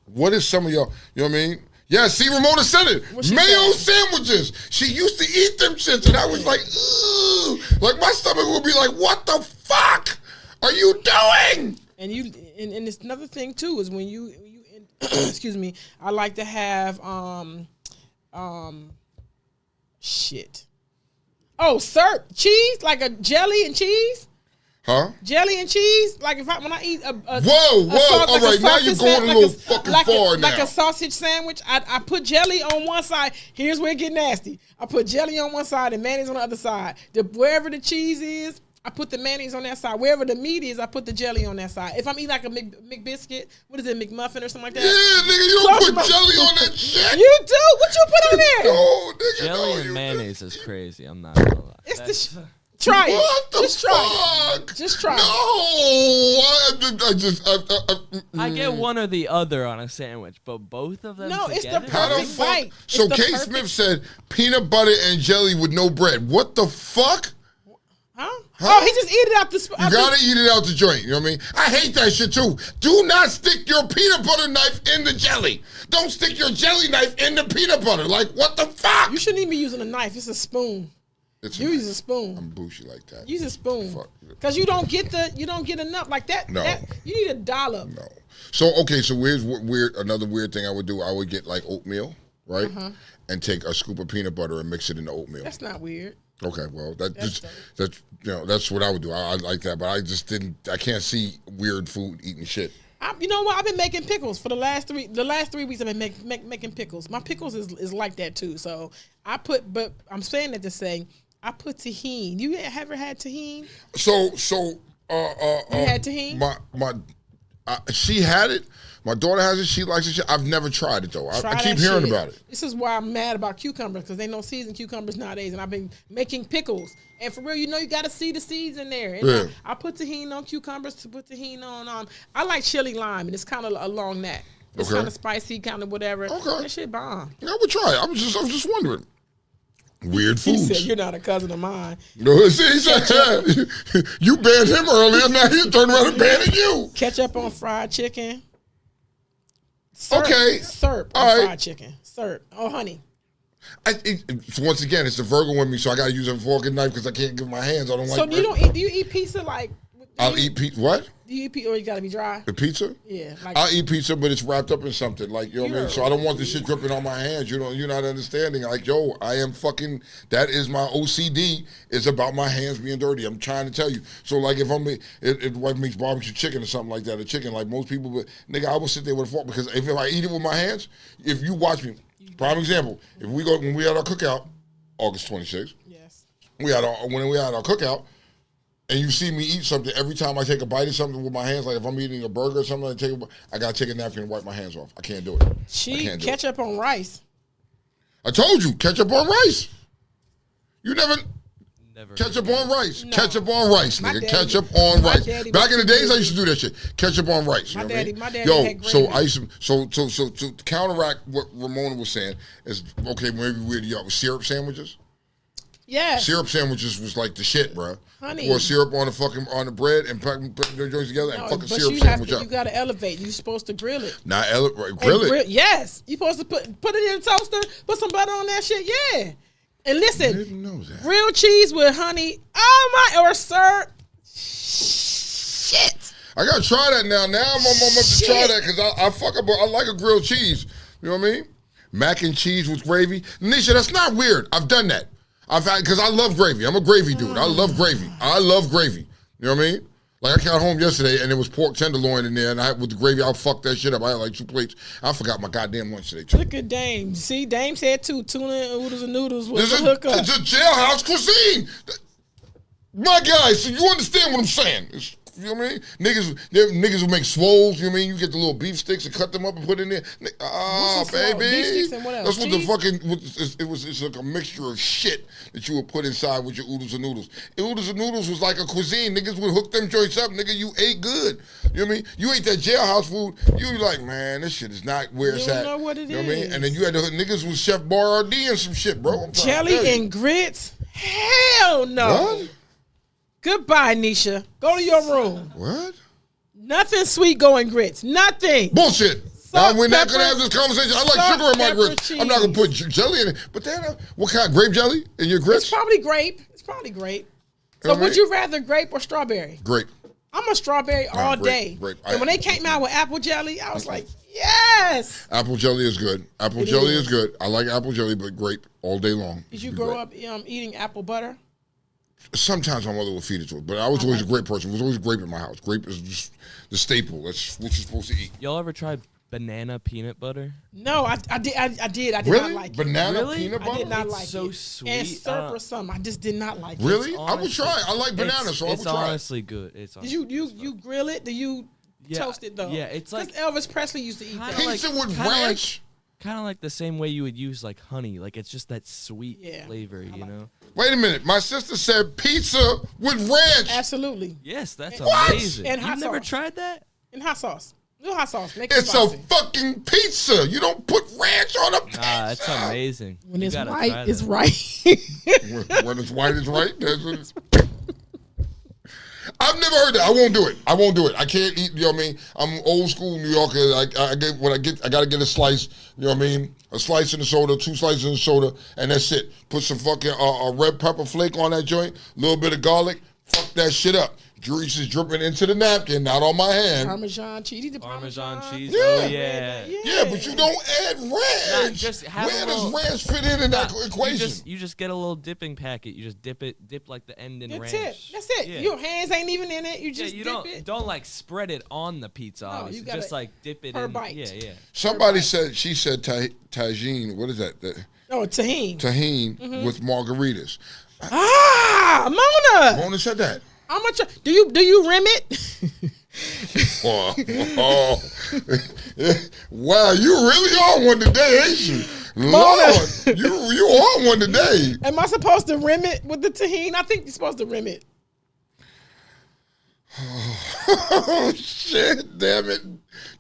What is some of y'all? You know what I mean? Yeah, see, Ramona said it. Mayo sandwiches. She used to eat them shits, and I was like, ugh. Like, my stomach would be like, what the fuck are you doing? And it's another thing, too, is when you excuse me, I like to have, shit. Oh, syrup, cheese, like a jelly and cheese. Huh? Jelly and cheese, like when I eat a whoa! All right, now you're going a little fucking far now. Like a sausage sandwich, I put jelly on one side. Here's where it get nasty. I put jelly on one side and mayonnaise on the other side. Wherever the cheese is, I put the mayonnaise on that side. Wherever the meat is, I put the jelly on that side. If I'm eating like a McBiscuit, what is it, McMuffin or something like that? Yeah, nigga, you don't put jelly on that shit. You do? What you put on there? No, nigga, Jelly and mayonnaise is crazy. I'm not gonna lie. It's Try it. What the Just fuck? try it. Just try it. I get one or the other on a sandwich, but both of them No, together? it's the perfect bite. So Kate Smith said peanut butter and jelly with no bread. What the fuck? Huh? Oh, he just eat it out the... You gotta eat it out the joint, you know what I mean? I hate that shit too. Do not stick your peanut butter knife in the jelly. Don't stick your jelly knife in the peanut butter. Like, what the fuck? You shouldn't even be using a knife. It's a spoon. Use a spoon. I'm bougie like that. Use a spoon. Fuck. Because you don't get enough like that. No. You need a dollop. No. So here's another weird thing I would do. I would get like oatmeal, right? And take a scoop of peanut butter and mix it in the oatmeal. That's not weird. Okay, well that's what I would do. I like that, but I can't see weird food eating shit. You know what? I've been making pickles for the last 3 weeks. I've been making pickles. My pickles is like that too. So but I'm saying that to say I put tahini. You ever had tahini? So you had tahini? She had it. My daughter has it. She likes it. I've never tried it though. I keep hearing about it. This is why I'm mad about cucumbers because they don't season cucumbers nowadays, and I've been making pickles. And for real, you got to see the seeds in there. And yeah. I put tahini on cucumbers to put tahini on. I like chili lime, and it's kind of along that. It's kind of spicy, kind of whatever. Okay. That shit bomb. I would try it. I was just wondering. Weird He foods. said, "You're not a cousin of mine." No, he said, you banned him earlier. Now he turned around and banned you. Ketchup on fried chicken. Syrup, Okay. Syrup on fried chicken. Syrup. Oh, honey. Once again, it's a Virgo with me, so I got to use a fork and knife because I can't give my hands. I don't like. So do you eat pizza like? I'll eat pizza. What? Do you eat pizza or you got to be dry? The pizza? Yeah. I'll eat pizza, but it's wrapped up in something. Like, you know what I mean? So I don't want this shit dripping on my hands. You're not understanding. Like, yo, I am fucking, that is my OCD. It's about my hands being dirty. I'm trying to tell you. So, like, if wife makes barbecue chicken or something like that, or chicken, like most people, but nigga, I will sit there with a fork because if I eat it with my hands, if you watch me, prime example, when we had our cookout, August 26th, yes. when we had our cookout, and you see me eat something, every time I take a bite of something with my hands, like if I'm eating a burger or something, I got to take a napkin and wipe my hands off. I can't do it. Ketchup on rice. I told you, ketchup on rice. You never... Never. Ketchup on rice. No. Ketchup on rice, My nigga. daddy- Ketchup on my rice. daddy Back was in the too days, I good. used to do that shit. Ketchup on rice. My You know what I daddy- mean? my daddy Yo, had so gravy. I used to, to counteract what Ramona was saying is, okay, maybe weird, y'all, syrup sandwiches. Yes. Syrup sandwiches was like the shit, bro. Honey. Pour syrup on the bread and put the joints together and No, fucking but syrup you sandwich up. You gotta elevate. You're supposed to grill it. Not grill it. Yes. You're supposed to put it in the toaster, put some butter on that shit. Yeah. And I listen, didn't know that. grilled cheese with honey. Oh my, or syrup. Shit. I gotta try that now. Now I'm up to try Shit. that because I like a grilled cheese. You know what I mean? Mac and cheese with gravy. Nisha, that's not weird. I've done that. Because I love gravy. I'm a gravy dude. I love gravy. I love gravy. You know what I mean? Like I got home yesterday and there was pork tenderloin in there, and with the gravy, I fucked that shit up. I had like 2 plates. I forgot my goddamn lunch today too. Look at Dame. See, Dame said too. Tuna and oodles and noodles was This a hookup. it's a jailhouse cuisine. My guy, so you understand what I'm saying? You know what I mean? Niggas will make swoles. You know what I mean? You get the little beef sticks and cut them up and put in there. What's a swole? Baby. Beef sticks and what else? That's what the Cheese? fucking. It's like a mixture of shit that you would put inside with your oodles and noodles. Oodles and noodles was like a cuisine. Niggas would hook them joints up. Nigga, you ate good. You know what I mean? You ate that jailhouse food. You be like, man, this shit is not where it's You at. don't know what it you know what I mean? is. And then you had the niggas with Chef Boyardee and some shit, bro. I'm trying to tell Jelly you. and grits? Hell no. What? Goodbye, Nisha. Go to your room. What? Nothing sweet going grits. Nothing. Bullshit. Salt, We're not pepper, gonna have this conversation. I like salt, sugar in my pepper, grits. I'm not gonna put jelly in it. But then, what kind? Grape jelly in your It's grits? probably grape. It's probably grape. So You know what I would mean? you rather grape or strawberry? Grape. I'm a strawberry all grape, day. grape. And when they came out with apple jelly, I was like, yes. Apple jelly is good. Apple It jelly is. is good. I like apple jelly, but grape all day long. Did you grow up eating apple butter? Sometimes my mother would feed it to us, but I was always a grape person. There was always grape in my house. Grape is just the staple. That's what you're supposed to eat. Y'all ever tried banana peanut butter? No, I did. I did Really? not like it. Banana Really? peanut I butter? did not It's like so it. sweet. And syrup or something. I just did not like it. Really? It's I would honestly- try. I like banana, so I would It's try. honestly good. It's Did you grill it? Do you Yeah, toast it though? yeah, it's like- 'Cause Elvis Presley used to eat Kinda that. like- Pizza with kinda like- ranch? kind of like the same way you would use like honey. Like it's just that sweet Yeah, flavor, you know? Wait a minute. My sister said pizza with ranch. Absolutely. Yes, that's What? amazing. And hot You've never sauce. tried that? And hot sauce. Little hot sauce. Make it It's a spicy. fucking pizza. You don't put ranch on a pizza. Nah, it's amazing. When You it's gotta white, try it's that. right. When it's white, it's right. That's what it's. I've never heard that. I won't do it. I won't do it. I can't eat. You know what I mean? I'm old school New Yorker. I gotta get a slice. You know what I mean? A slice in the soda, 2 slices in the soda, and that's it. Put some fucking red pepper flake on that joint. A little bit of garlic. Fuck that shit up. Grease is dripping into the napkin, not on my hand. Parmesan cheese. Eat the Parmesan cheese. Yeah. Oh yeah. Yeah, but you don't add ranch. just have Where a does little- ranch fit in that equation? You just get a little dipping packet. You just dip like the end in That's ranch. it. That's it. Yeah. Your hands ain't even in it. You Yeah, just you dip don't it. like spread it on the pizza. you Obviously, gotta- just like dip it per in. bite. Yeah, yeah. Somebody said tagine. What is that? Oh, tahini. Tahine with margaritas. Ah, Mona. Mona said that. How much do you rim it? Oh. Wow, you really on one today, ain't you? Lord, you on one today. Am I supposed to rim it with the tahini? I think you're supposed to rim it. Oh shit, damn it.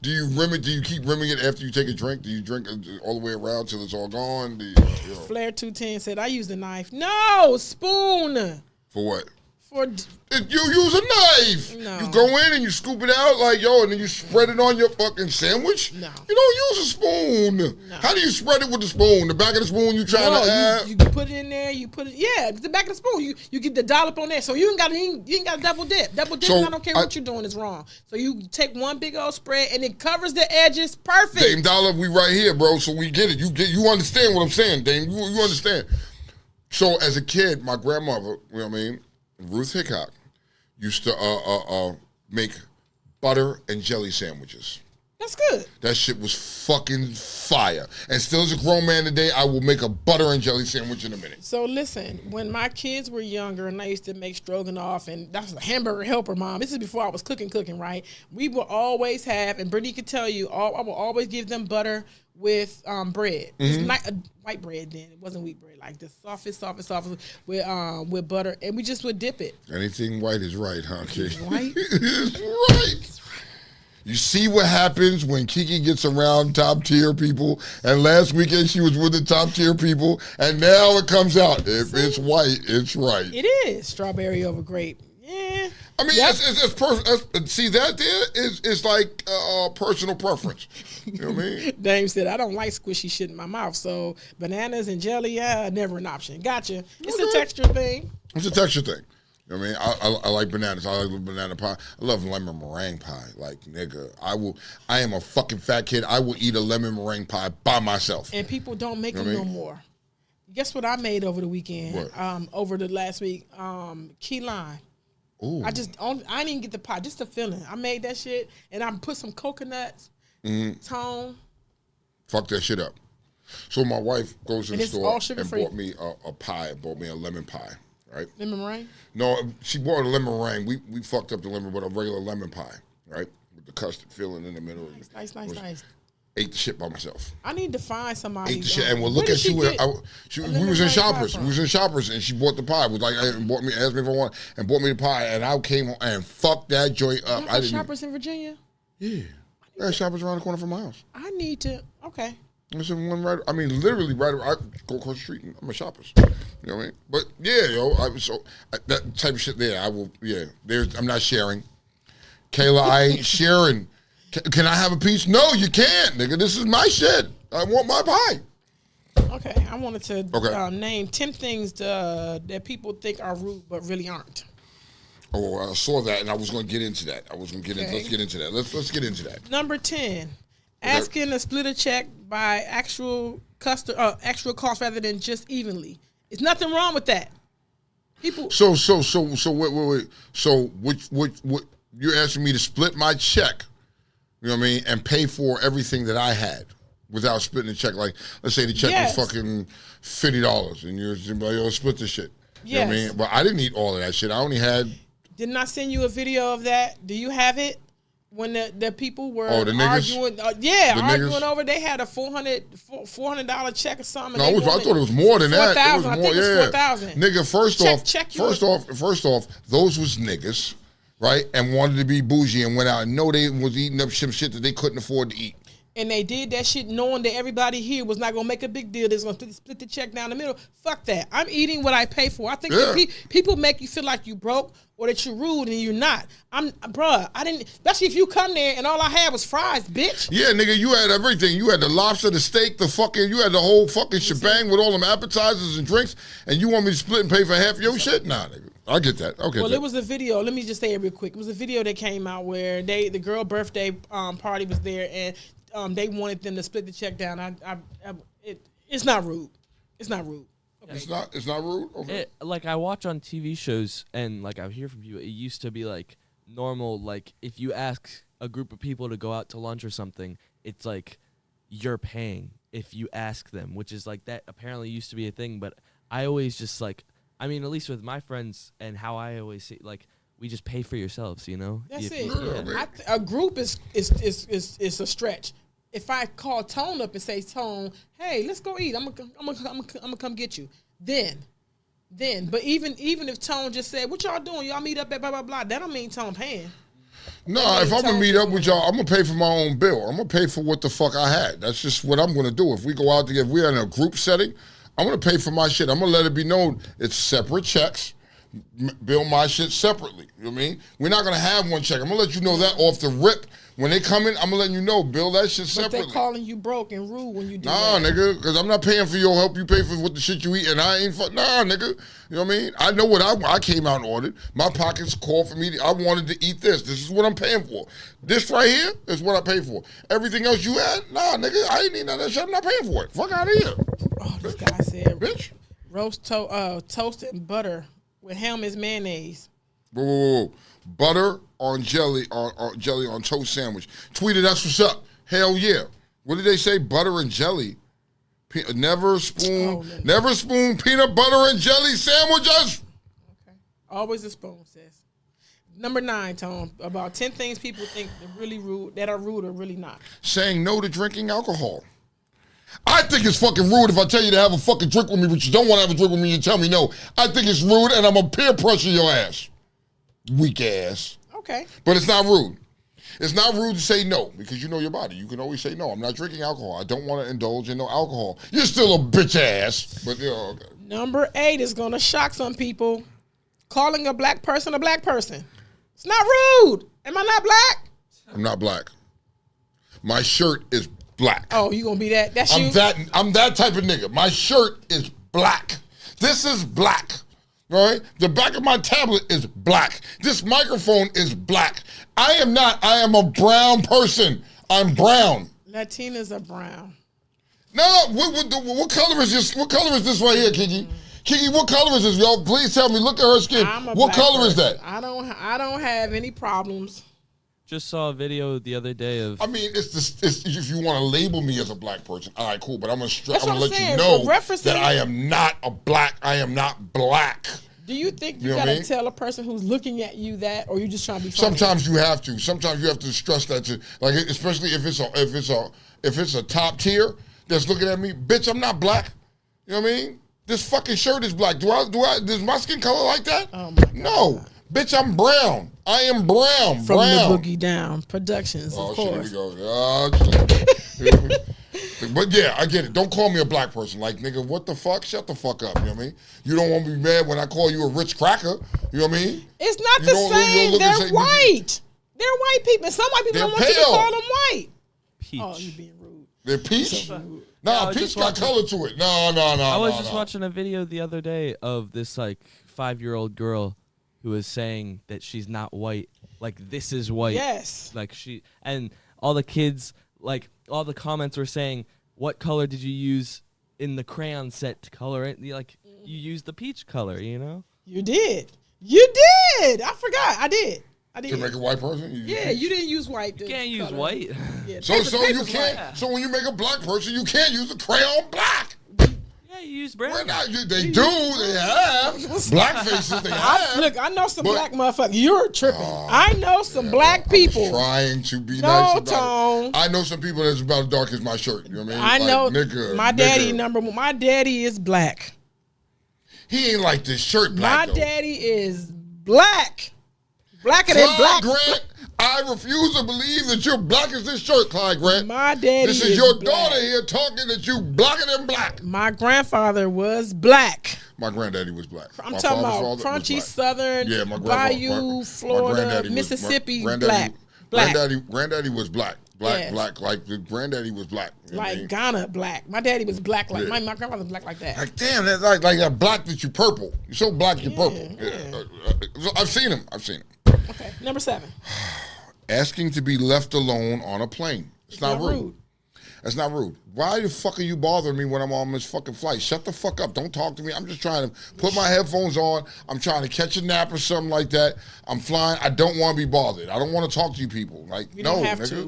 Do you rim it? Do you keep rimming it after you take a drink? Do you drink all the way around till it's all gone? Do you know, Flair 210 said, I use a knife. No, spoon. for what? For You use a knife. No. You go in and you scoop it out like, yo, and then you spread it on your fucking sandwich? No. You don't use a spoon. No. How do you spread it with the spoon? The back of the spoon you trying to add? you put it in there. You put it, yeah, the back of the spoon. You get the dollop on there, so you ain't got to double dip. Double dipping, So, I don't care what you're doing, is wrong. So you take one big old spread and it covers the edges, perfect. Dame Dollar, we right here, bro, so we get it. You understand what I'm saying, Dame. You understand. So as a kid, my grandmother, you know what I mean, Ruth Hickok, used to make butter and jelly sandwiches. That's good. That shit was fucking fire. And still as a grown man today, I will make a butter and jelly sandwich in a minute. So listen, when my kids were younger and I used to make stroganoff and that's a hamburger helper, Mom. This is before I was cooking, right? We will always have, and Brittany could tell you, I will always give them butter with bread. It's not white bread then. It wasn't wheat bread. Like the softest with butter. And we just would dip it. Anything white is right, huh, kid? White? It's right. You see what happens when Kiki gets around top tier people, and last weekend she was with the top tier people, and now it comes out. If it's white, it's right. It is strawberry over grape. Yeah. I mean, it's perfect. See, that there is like personal preference. You know what I mean? Dame said, I don't like squishy shit in my mouth, so bananas and jelly, never an option. Gotcha. It's a texture thing. It's a texture thing. You know what I mean? I like bananas. I like banana pie. I love lemon meringue pie. Like, nigga, I am a fucking fat kid. I will eat a lemon meringue pie by myself. And people don't make them no more. Guess what I made over the weekend? What? Over the last week? Key lime. Ooh. I didn't even get the pie, just the feeling. I made that shit, and I put some coconuts, tone. Fuck that shit up. So my wife goes to the store and free. bought me a pie, bought me a lemon pie, right? Lemon meringue? No, she bought a lemon meringue. We fucked up the lemon, but a regular lemon pie, right? With the custard filling in the middle. Nice. Ate the shit by myself. I need to find somebody. Ate the shit, and we'll look at you. We was in Shoppers. We was in Shoppers, and she bought the pie. Was like, asked me if I want, and bought me the pie, and I came home and fucked that joint up. I didn't. Shoppers in Virginia. Yeah, there's Shoppers around the corner from my house. I need to. Okay. There's one right. I mean, literally right. I go across the street. And I'm a Shoppers. You know what I mean? But yeah, that type of shit there. I will. Yeah, I'm not sharing. Kayla, I ain't sharing. Can I have a piece? No, you can't, nigga. This is my shit. I want my pie. Okay, I wanted to name 10 things that people think are rude but really aren't. Oh, I saw that, and I was going to get into that. Let's get into that. Let's get into that. Number 10, asking to split a check by actual cost rather than just evenly. There's nothing wrong with that. People. So wait. So what you're asking me to split my check? You know what I mean? And pay for everything that I had without splitting the check. Like, let's say the check was fucking $50 and you're like, yo, split this shit. You know what I mean? But I didn't eat all of that shit. I only had... Didn't I send you a video of that? Do you have it? When the people were the niggas? arguing. Arguing over, they had a $400 check or something. No, I thought it was more than that. It was more, I think it was 4,000. Nigga, first off, those was niggas. Right, and wanted to be bougie and went out and know they was eating up some shit that they couldn't afford to eat. And they did that shit knowing that everybody here was not going to make a big deal. They're going to split the check down the middle. Fuck that. I'm eating what I pay for. I think that people make you feel like you broke or that you're rude and you're not. I didn't, especially if you come there and all I had was fries, bitch. Yeah, nigga, you had everything. You had the lobster, the steak, you had the whole fucking shebang with all them appetizers and drinks, and you want me to split and pay for half your shit? Nah, nigga. I get that. Okay. Well, it was a video. Let me just say it real quick. It was a video that came out where the girl birthday party was there, and they wanted them to split the check down. It's not rude. It's not rude. Okay. It's not rude. Okay. Like I watch on TV shows, and like I hear from people, it used to be like normal. Like if you ask a group of people to go out to lunch or something, it's like you're paying if you ask them, which is like that apparently used to be a thing. But I always just like. I mean, at least with my friends and how I always say, like, we just pay for yourselves, you know. That's it. Yeah. A group is a stretch. If I call Tone up and say, Tone, hey, let's go eat. I'm gonna come get you. Then, but even if Tone just said, what y'all doing? Y'all meet up at blah blah blah. That don't mean Tone paying. No, if I'm gonna meet up with y'all, I'm gonna pay for my own bill. I'm gonna pay for what the fuck I had. That's just what I'm gonna do. If we go out together, if we're in a group setting. I'm going to pay for my shit. I'm going to let it be known it's separate checks. Bill my shit separately. You know what I mean? We're not going to have one check. I'm going to let you know that off the rip. When they come in, I'm going to let you know, bill that shit separately. But they're calling you broke and rude when you do that. Nah, nigga, because I'm not paying for your help. You pay for what the shit you eat, and I ain't nah, nigga. You know what I mean? I know what I came out and ordered. My pockets called for me. I wanted to eat this. This is what I'm paying for. This right here is what I pay for. Everything else you had, nah, nigga, I ain't need none of that shit. I'm not paying for it. Fuck out of here. Oh, this guy said, bitch. Roast toast and butter with Hellmann's mayonnaise. Whoa. Butter on jelly on toast sandwich. Tweeted, that's what's up. Hell yeah. What did they say? Butter and jelly. Never spoon peanut butter and jelly sandwiches. Okay. Always a spoon, sis. Number 9, Tom. About 10 things people think that are rude or really not. Saying no to drinking alcohol. I think it's fucking rude if I tell you to have a fucking drink with me, but you don't want to have a drink with me, you tell me no. I think it's rude, and I'm going to peer pressure your ass. Weak ass. Okay. But it's not rude. It's not rude to say no, because you know your body. You can always say no. I'm not drinking alcohol. I don't want to indulge in no alcohol. You're still a bitch ass. But, okay. Number 8 is going to shock some people. Calling a black person a black person. It's not rude. Am I not black? I'm not black. My shirt is black. Oh, you gonna be that? That's you. I'm that type of nigga. My shirt is black. This is black. All right? The back of my tablet is black. This microphone is black. I am not. I am a brown person. I'm brown. Latinas are brown. No, what color is this? What color is this right here, Kiki? Kiki, what color is this, y'all? Please tell me. Look at her skin. What color is that? I don't have any problems. Just saw a video the other day of. I mean, it's if you want to label me as a black person, all right, cool. But I'm gonna let saying. you know Referencing that I am not a black. I am not black. Do you think you gotta tell a person who's looking at you that, or you just trying to be funny? Sometimes you have to. Sometimes you have to stress that to, like, especially if it's a top tier that's looking at me. Bitch, I'm not black. You know what I mean? This fucking shirt is black. Does my skin color like that? Oh my God. No. Bitch, I'm brown. I am brown. From brown. the Boogie Down Productions, of course. Shit, here we go. But yeah, I get it. Don't call me a black person. Like, nigga, what the fuck? Shut the fuck up. You know what I mean? You don't want me mad when I call you a rich cracker. You know what I mean? It's not the same. They're white. They're white people. Some white people don't want you to call them white. Peach. Oh, you being rude. They're peach? Nah, peach got color to it. No. I was just watching a video the other day of this, like, 5-year-old girl who was saying that she's not white. Like, this is white. Yes. Like, and all the kids, like, all the comments were saying, what color did you use in the crayon set to color it? Like, you used the peach color, you know? You did. I forgot. I did. To make a white person? You didn't use white. You can't use white. Yeah, so you can't. White. So when you make a black person, you can't use the crayon black. Yeah, you use brown. They have black faces. They have. Look, I know some black motherfuckers. You're tripping. I know some black people. Trying to be nice about Tone. it. I know some people that's about as dark as my shirt. You know what I mean? I know. Nigga, my daddy My daddy is black. He ain't like this shirt black. My daddy is black. Blacker than black. Grant, I refuse to believe that you're black as this shirt, Clyde Grant. My daddy This is your black. daughter here talking that you blacker than black. My grandfather was black. My granddaddy was black. I'm talking about crunchy Southern, Bayou, Florida, Mississippi, black. Granddaddy was black. Black, like the granddaddy was black. Like Ghana black. My daddy was black like my grandfather was black like that. Like, damn, that's like that black that you purple. You're so black you're purple. Yeah. I've seen him. Okay, number 7. Asking to be left alone on a plane. It's not rude. That's not rude. Why the fuck are you bothering me when I'm on this fucking flight? Shut the fuck up. Don't talk to me. I'm just trying to put my headphones on. I'm trying to catch a nap or something like that. I'm flying. I don't want to be bothered. I don't want to talk to you people. Like, we don't have to.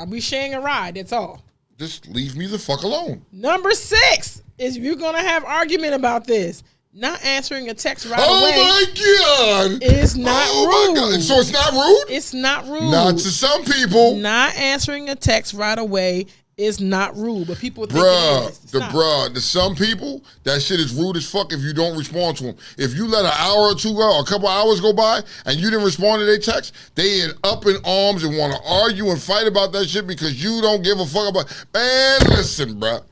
We sharing a ride. That's all. Just leave me the fuck alone. Number 6 is you're going to have argument about this. Not answering a text right away. Oh my God! Is not rude. My God. So it's not rude? It's not rude. Not to some people. Not answering a text right away is not rude, but people think it is. To some people, that shit is rude as fuck if you don't respond to them. If you let an hour or two go, or a couple hours go by, and you didn't respond to their text, they end up in arms and want to argue and fight about that shit because you don't give a fuck about. Man, listen, bruh.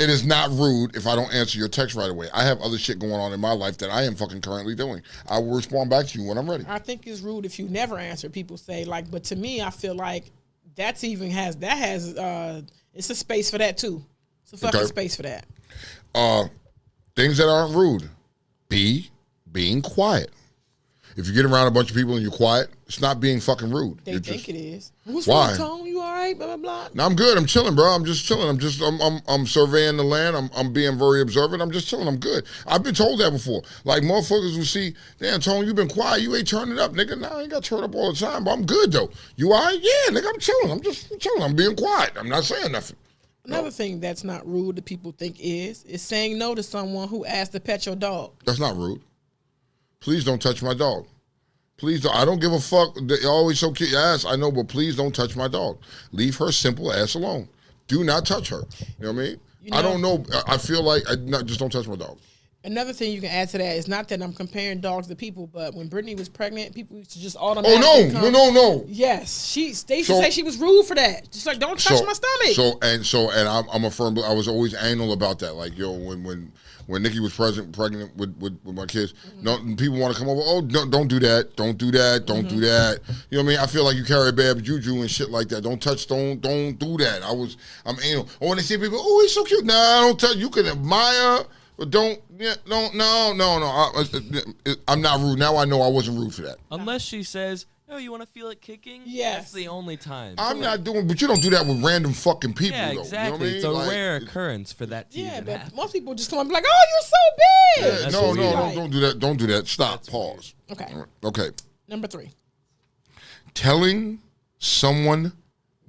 It is not rude if I don't answer your text right away. I have other shit going on in my life that I am fucking currently doing. I will respond back to you when I'm ready. I think it's rude if you never answer. People say like, but to me, I feel like it's a space for that too. It's a fucking space for that. Things that aren't rude. Being quiet. if you get around a bunch of people and you're quiet, it's not being fucking rude. They think it is. What's why? wrong, Tone? You all right? Blah, blah, blah. No, I'm good. I'm chilling, bro. I'm just chilling. I'm surveying the land. I'm being very observant. I'm just chilling. I'm good. I've been told that before. Like, motherfuckers will see, damn, Tone, you been quiet. You ain't turning up, nigga. Nah, I ain't got to turn up all the time, but I'm good, though. You all right? Yeah, nigga, I'm chilling. I'm just chilling. I'm being quiet. I'm not saying nothing. Another thing that's not rude that people think is saying no to someone who asks to pet your dog. That's not rude. Please don't touch my dog. Please don't. I don't give a fuck. They always so cute. Yes, I know, but please don't touch my dog. Leave her simple ass alone. Do not touch her. You know what I mean? I don't know. I feel like just don't touch my dog. Another thing you can add to that is not that I'm comparing dogs to people, but when Brittany was pregnant, people used to just automatically no. Yes, they used to say she was rude for that. Just like, don't touch my stomach. And I'm a firm. I was always anal about that. Like, yo, when Nikki was pregnant with my kids, no, people want to come over. Oh, don't do that. Don't do that. Don't do that. You know what I mean? I feel like you carry bad juju and shit like that. Don't touch. Don't do that. I'm anal. Or when they see people, oh, he's so cute. Nah, don't touch. You can admire. But no. I'm not rude. Now I know I wasn't rude for that. Unless she says, "Oh, you want to feel it kicking?" Yes. That's the only time. I'm not doing, but you don't do that with random fucking people, yeah, though. Exactly. You know what I mean? It's a rare occurrence for that to even but happen. most people just come up and be like, "Oh, you're so big." Yeah, no, don't do that. Don't do that. Stop. Pause. Okay. Okay. Number 3. Telling someone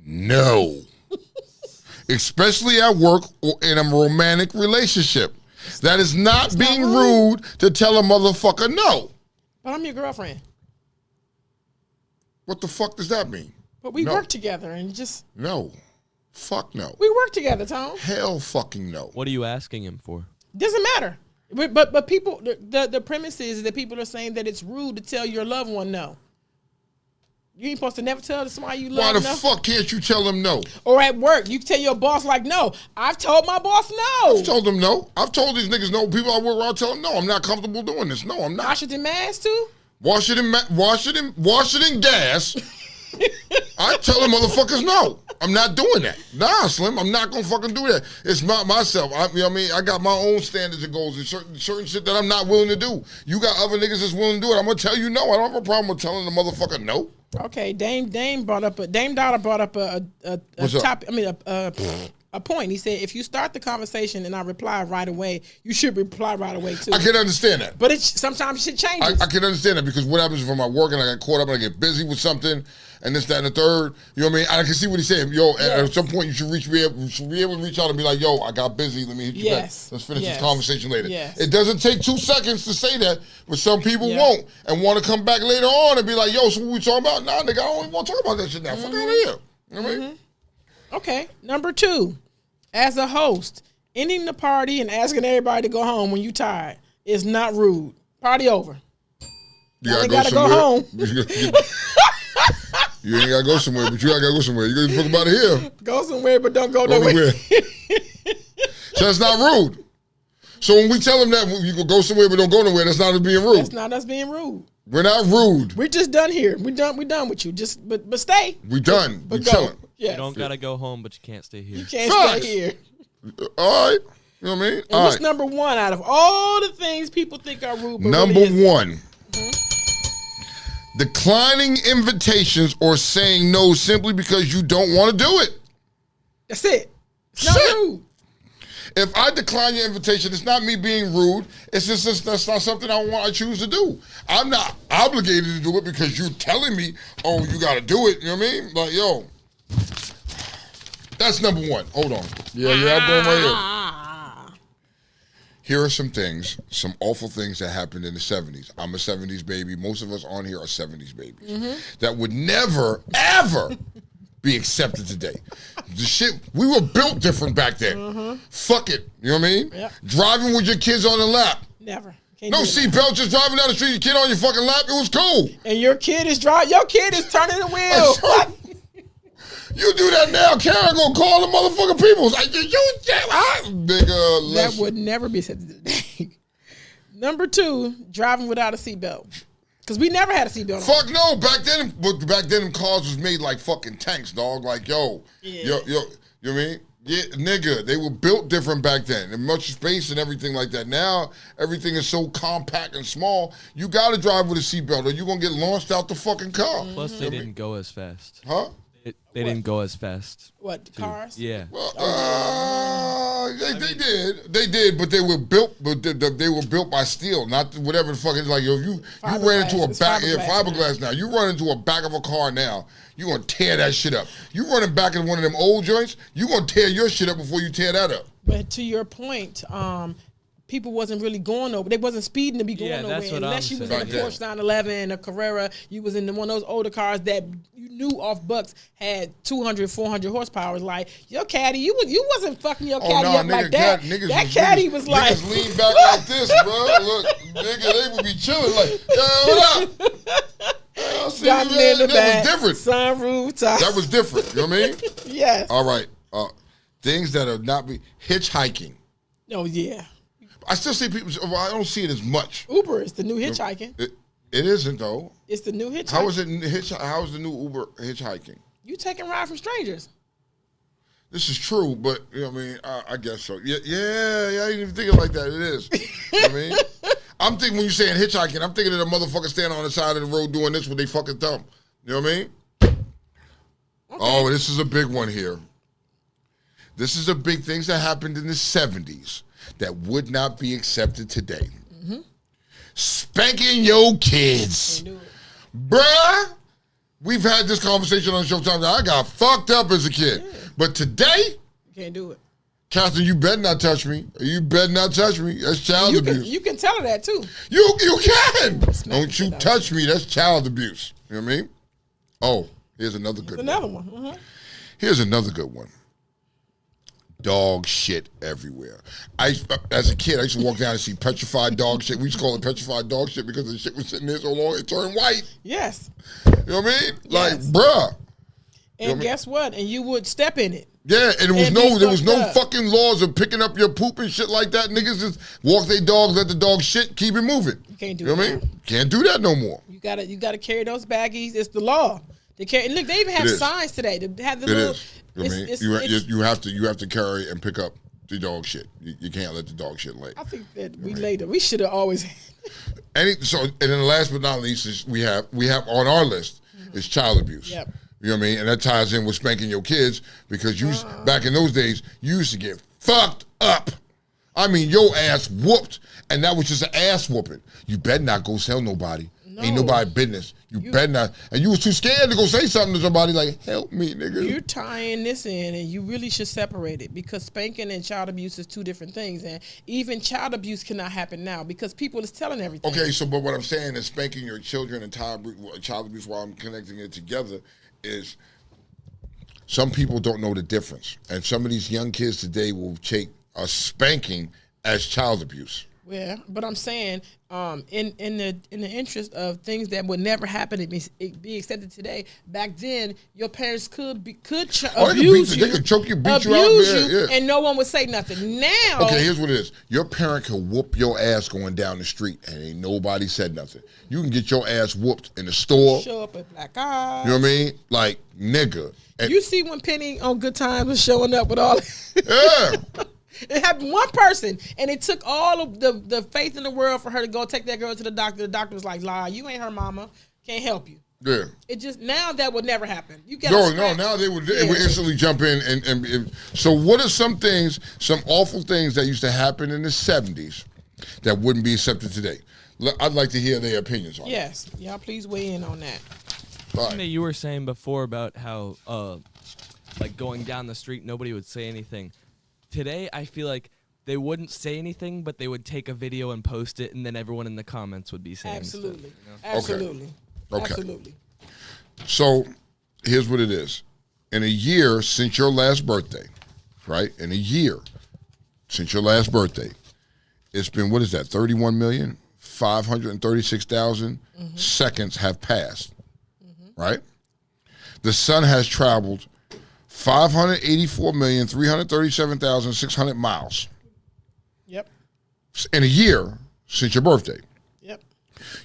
no, especially at work or in a romantic relationship. That is not being rude to tell a motherfucker no. But I'm your girlfriend. What the fuck does that mean? But we work together and just... No. Fuck no. We work together, Tom. Hell fucking no. What are you asking him for? Doesn't matter. But people, the premise is that people are saying that it's rude to tell your loved one no. You ain't supposed to never tell somebody you love Why the no. fuck can't you tell them no? Or at work, you tell your boss like, no. I've told my boss no. I've told them no. I've told these niggas no. People I work around tell them no. I'm not comfortable doing this. No, I'm not. Washington Mass too? Wash it in gas. I tell them motherfuckers no. I'm not doing that. Nah, Slim, I'm not gonna fucking do that. It's not myself. You know what I mean? I got my own standards and goals and certain shit that I'm not willing to do. You got other niggas that's willing to do it. I'm gonna tell you no. I don't have a problem with telling the motherfucker no. Okay, Dame Dollar brought up a point. He said if you start the conversation and I reply right away, you should reply right away too. I can understand that, but sometimes shit changes. I can understand that because what happens if I'm at work and I get caught up and I get busy with something and this, that, and the third. You know what I mean? I can see what he's saying. Yo, at some point you should be able to reach out and be like, yo, I got busy. Let me hit you back. Let's finish this conversation later. Yes. It doesn't take 2 seconds to say that, but some people won't and want to come back later on and be like, yo, so what we talking about? Nah, nigga, I don't even want to talk about that shit now. Fuck out of here. You know what I mean? Okay. Number 2, as a host, ending the party and asking everybody to go home when you tired is not rude. Party over. You gotta go home. You ain't gotta go somewhere, but you gotta go somewhere. You gotta fuck about it here. Go somewhere, but don't go nowhere. So that's not rude. So when we tell them that you can go somewhere but don't go nowhere, that's not us being rude. That's not us being rude. We're not rude. We're just done here. We done with you. Just but stay. We done. But we go. chilling. Yes. You don't gotta go home, but you can't stay here. You can't Facts. stay here. All right. You know what I mean? And what's number 1 out of all the things people think are rude? But Number really 1. Declining invitations or saying no simply because you don't want to do it. That's it. It's not rude. If I decline your invitation, it's not me being rude. It's just that's not something I choose to do. I'm not obligated to do it because you're telling me, oh, you got to do it. You know what I mean? Like, yo, that's number 1. Hold on. Yeah, I'm going right here. Here are some things, some awful things that happened in the 70s. I'm a 70s baby. Most of us on here are 70s babies. That would never, ever be accepted today. The shit, we were built different back then. Fuck it. You know what I mean? Yep. Driving with your kids on the lap. Never. No seatbelt, just driving down the street, your kid on your fucking lap, it was cool. And your kid is turning the wheel. You do that now, Karen gonna call the motherfucking people. Like, nigga, that would never be accepted today. Number 2, driving without a seatbelt. Because we never had a seatbelt on. Fuck no. Back then, them cars was made like fucking tanks, dog. Like, yo, You know what I mean? Yeah, nigga, they were built different back then. And much space and everything like that. Now, everything is so compact and small, you got to drive with a seatbelt or you're going to get launched out the fucking car. Plus, they didn't go as fast. Huh? They didn't go as fast. What, cars? Yeah. Well, they did, but they were built, they were built by steel, not whatever the fuck it's like. Yo, you ran into a back, fiberglass now. You run into a back of a car now, you gonna tear that shit up. You running back in one of them old joints, you gonna tear your shit up before you tear that up. But to your point, people wasn't really going over. They wasn't speeding to be going nowhere. Unless you was in a Porsche 911, a Carrera, you was in one of those older cars that you knew off bucks had 200, 400 horsepower. Like, your caddy, you wasn't fucking your caddy up like that. That caddy was like... Niggas lean back like this, bro. Look, nigga, they would be chilling like, yo, what up? Got me in the back. That was different. Sunroof top. That was different. You know what I mean? Yes. All right. Things that are not... Hitchhiking. Oh, yeah. I still see people. Well, I don't see it as much. Uber is the new hitchhiking. It isn't though. It's the new hitchhiking. How is it? How is the new Uber hitchhiking? You taking ride from strangers. This is true, but you know what I mean. I guess so. Yeah. I didn't even think of it like that. It is. You know what I mean, I'm thinking when you're saying hitchhiking, I'm thinking of a motherfucker standing on the side of the road doing this with their fucking thumb. You know what I mean? Okay. Oh, this is a big one here. This is a big thing that happened in the 70s. That would not be accepted today. Mm-hmm. Spanking your kids. Bruh, we've had this conversation on Showtime. I got fucked up as a kid. Yeah. But today, you can't do it. Catherine, you better not touch me. You better not touch me. That's child abuse. You can tell her that too. You can. Don't you touch me. That's child abuse. You know what I mean? Oh, here's another good one. Another one. Mm-hmm. Here's another good one. Dog shit everywhere. As a kid, I used to walk down and see petrified dog shit. We used to call it petrified dog shit because the shit was sitting there so long it turned white. Yes. You know what I mean? Like, bruh. And guess what? And you would step in it. Yeah, and there was no fucking laws of picking up your poop and shit like that. Niggas just walk their dogs, let the dog shit, keep it moving. You can't do that. You know what I mean? Can't do that no more. You gotta carry those baggies. It's the law. They carry. Look, they even have signs today. They have the little. I mean, you have to carry and pick up the dog shit. You can't let the dog shit lay. I think that we should have always. And then last but not least is we have on our list is child abuse. Yep. You know what I mean? And that ties in with spanking your kids because back in those days you used to get fucked up. I mean, your ass whooped, and that was just an ass whooping. You better not go tell nobody. No. Ain't nobody business. You better not. And you was too scared to go say something to somebody like, help me, nigga. You're tying this in, and you really should separate it because spanking and child abuse is two different things. And even child abuse cannot happen now because people is telling everything. Okay, but what I'm saying is spanking your children and child abuse, while I'm connecting it together, is some people don't know the difference. And some of these young kids today will take a spanking as child abuse. Yeah, but I'm saying, in the interest of things that would never happen and be accepted today, back then your parents could abuse you. They could choke you, beat you out, and no one would say nothing. Now, okay, here's what it is: your parent can whoop your ass going down the street, and ain't nobody said nothing. You can get your ass whooped in the store. Show up with black eyes. You know what I mean? Like, nigga. And you see when Penny on Good Times was showing up with all. Yeah. It happened one person, and it took all of the faith in the world for her to go take that girl to the doctor. The doctor was like, "Lie, you ain't her mama. Can't help you." Yeah. It just now that would never happen. You got no. Now they would instantly jump in and. So what are some awful things that used to happen in the 70s that wouldn't be accepted today? I'd like to hear their opinions on it. Yes, y'all please weigh in on that. Something that you were saying before about how, like going down the street, nobody would say anything. Today, I feel like they wouldn't say anything, but they would take a video and post it, and then everyone in the comments would be saying absolutely, stuff, you know? Absolutely, okay. Absolutely. So, here's what it is: in a year since your last birthday, right? In a year since your last birthday, it's been 31,536,000 seconds have passed, right? The sun has traveled 584,337,600 miles. Yep. In a year since your birthday. Yep.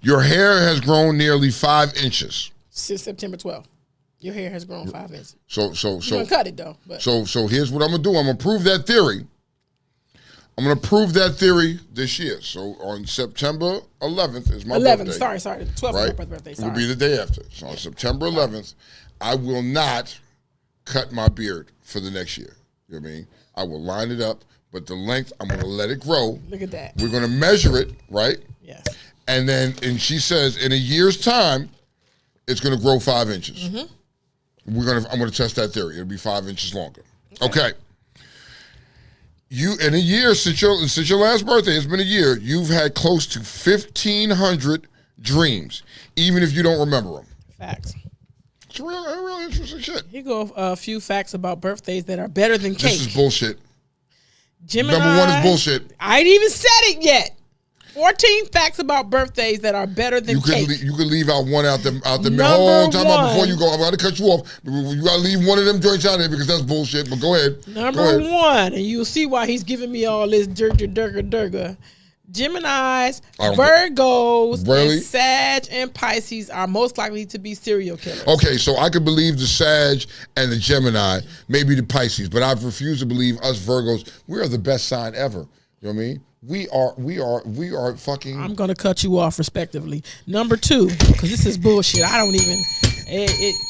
Your hair has grown nearly 5 inches. Since September 12th. Your hair has grown 5 inches. So You're gonna cut it though. But. So here's what I'm gonna do. I'm gonna prove that theory. I'm gonna prove that theory this year. So on September 11th is my birthday. Sorry. The 12th right? is my birthday. Sorry. It will be the day after. So on September 11th, I will not cut my beard for the next year. You know what I mean? I will line it up, but the length I'm gonna let it grow. Look at that. We're gonna measure it, right? Yes. And she says in a year's time, it's gonna grow 5 inches. Mm-hmm. I'm gonna test that theory. It'll be 5 inches longer. Okay. You in a year since your last birthday, it's been a year. You've had close to 1,500 dreams, even if you don't remember them. Facts. It's real interesting shit. Here go a few facts about birthdays that are better than cake. This is bullshit. Gemini. Number one is bullshit. I ain't even said it yet. 14 facts about birthdays that are better than cake. You can leave out one out the Number whole time one. before you go. I'm about to cut you off. You got to leave one of them joints out there because that's bullshit. But go ahead. Number one, and you'll see why he's giving me all this durga. Geminis, Virgos, really? and Sag and Pisces are most likely to be serial killers. Okay, so I could believe the Sag and the Gemini, maybe the Pisces, but I refuse to believe us Virgos. We are the best sign ever. You know what I mean? We are fucking. I'm gonna cut you off respectively. Number two, because this is bullshit. I don't even.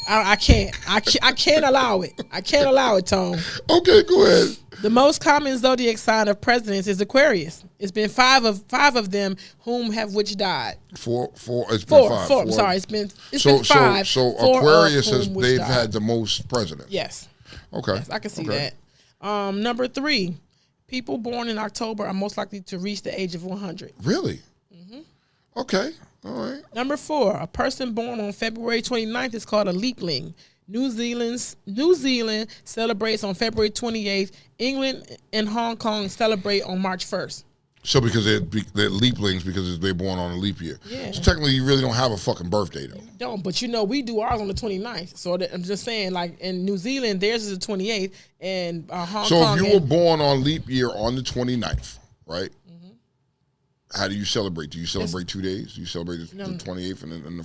I can't allow it. I can't allow it, Tone. Okay, go ahead. The most common zodiac sign of presidents is Aquarius. It's been five of them which died. Four. It's been five. Four. Sorry, it's been five. So Aquarius they've had the most presidents. Yes. Okay. Yes, I can see that. Number three. People born in October are most likely to reach the age of 100. Really? Mm-hmm. Okay. All right. Number four, a person born on February 29th is called a leapling. New Zealand celebrates on February 28th. England and Hong Kong celebrate on March 1st. So because they're leaplings because they're born on a leap year. Yeah. So technically you really don't have a fucking birthday though. You don't, but we do ours on the 29th. So I'm just saying, like in New Zealand, theirs is the 28th, and Hong Kong. So if you were born on leap year on the 29th, right? Mm-hmm. How do you celebrate? Do you celebrate 2 days? Do you celebrate the 28th and the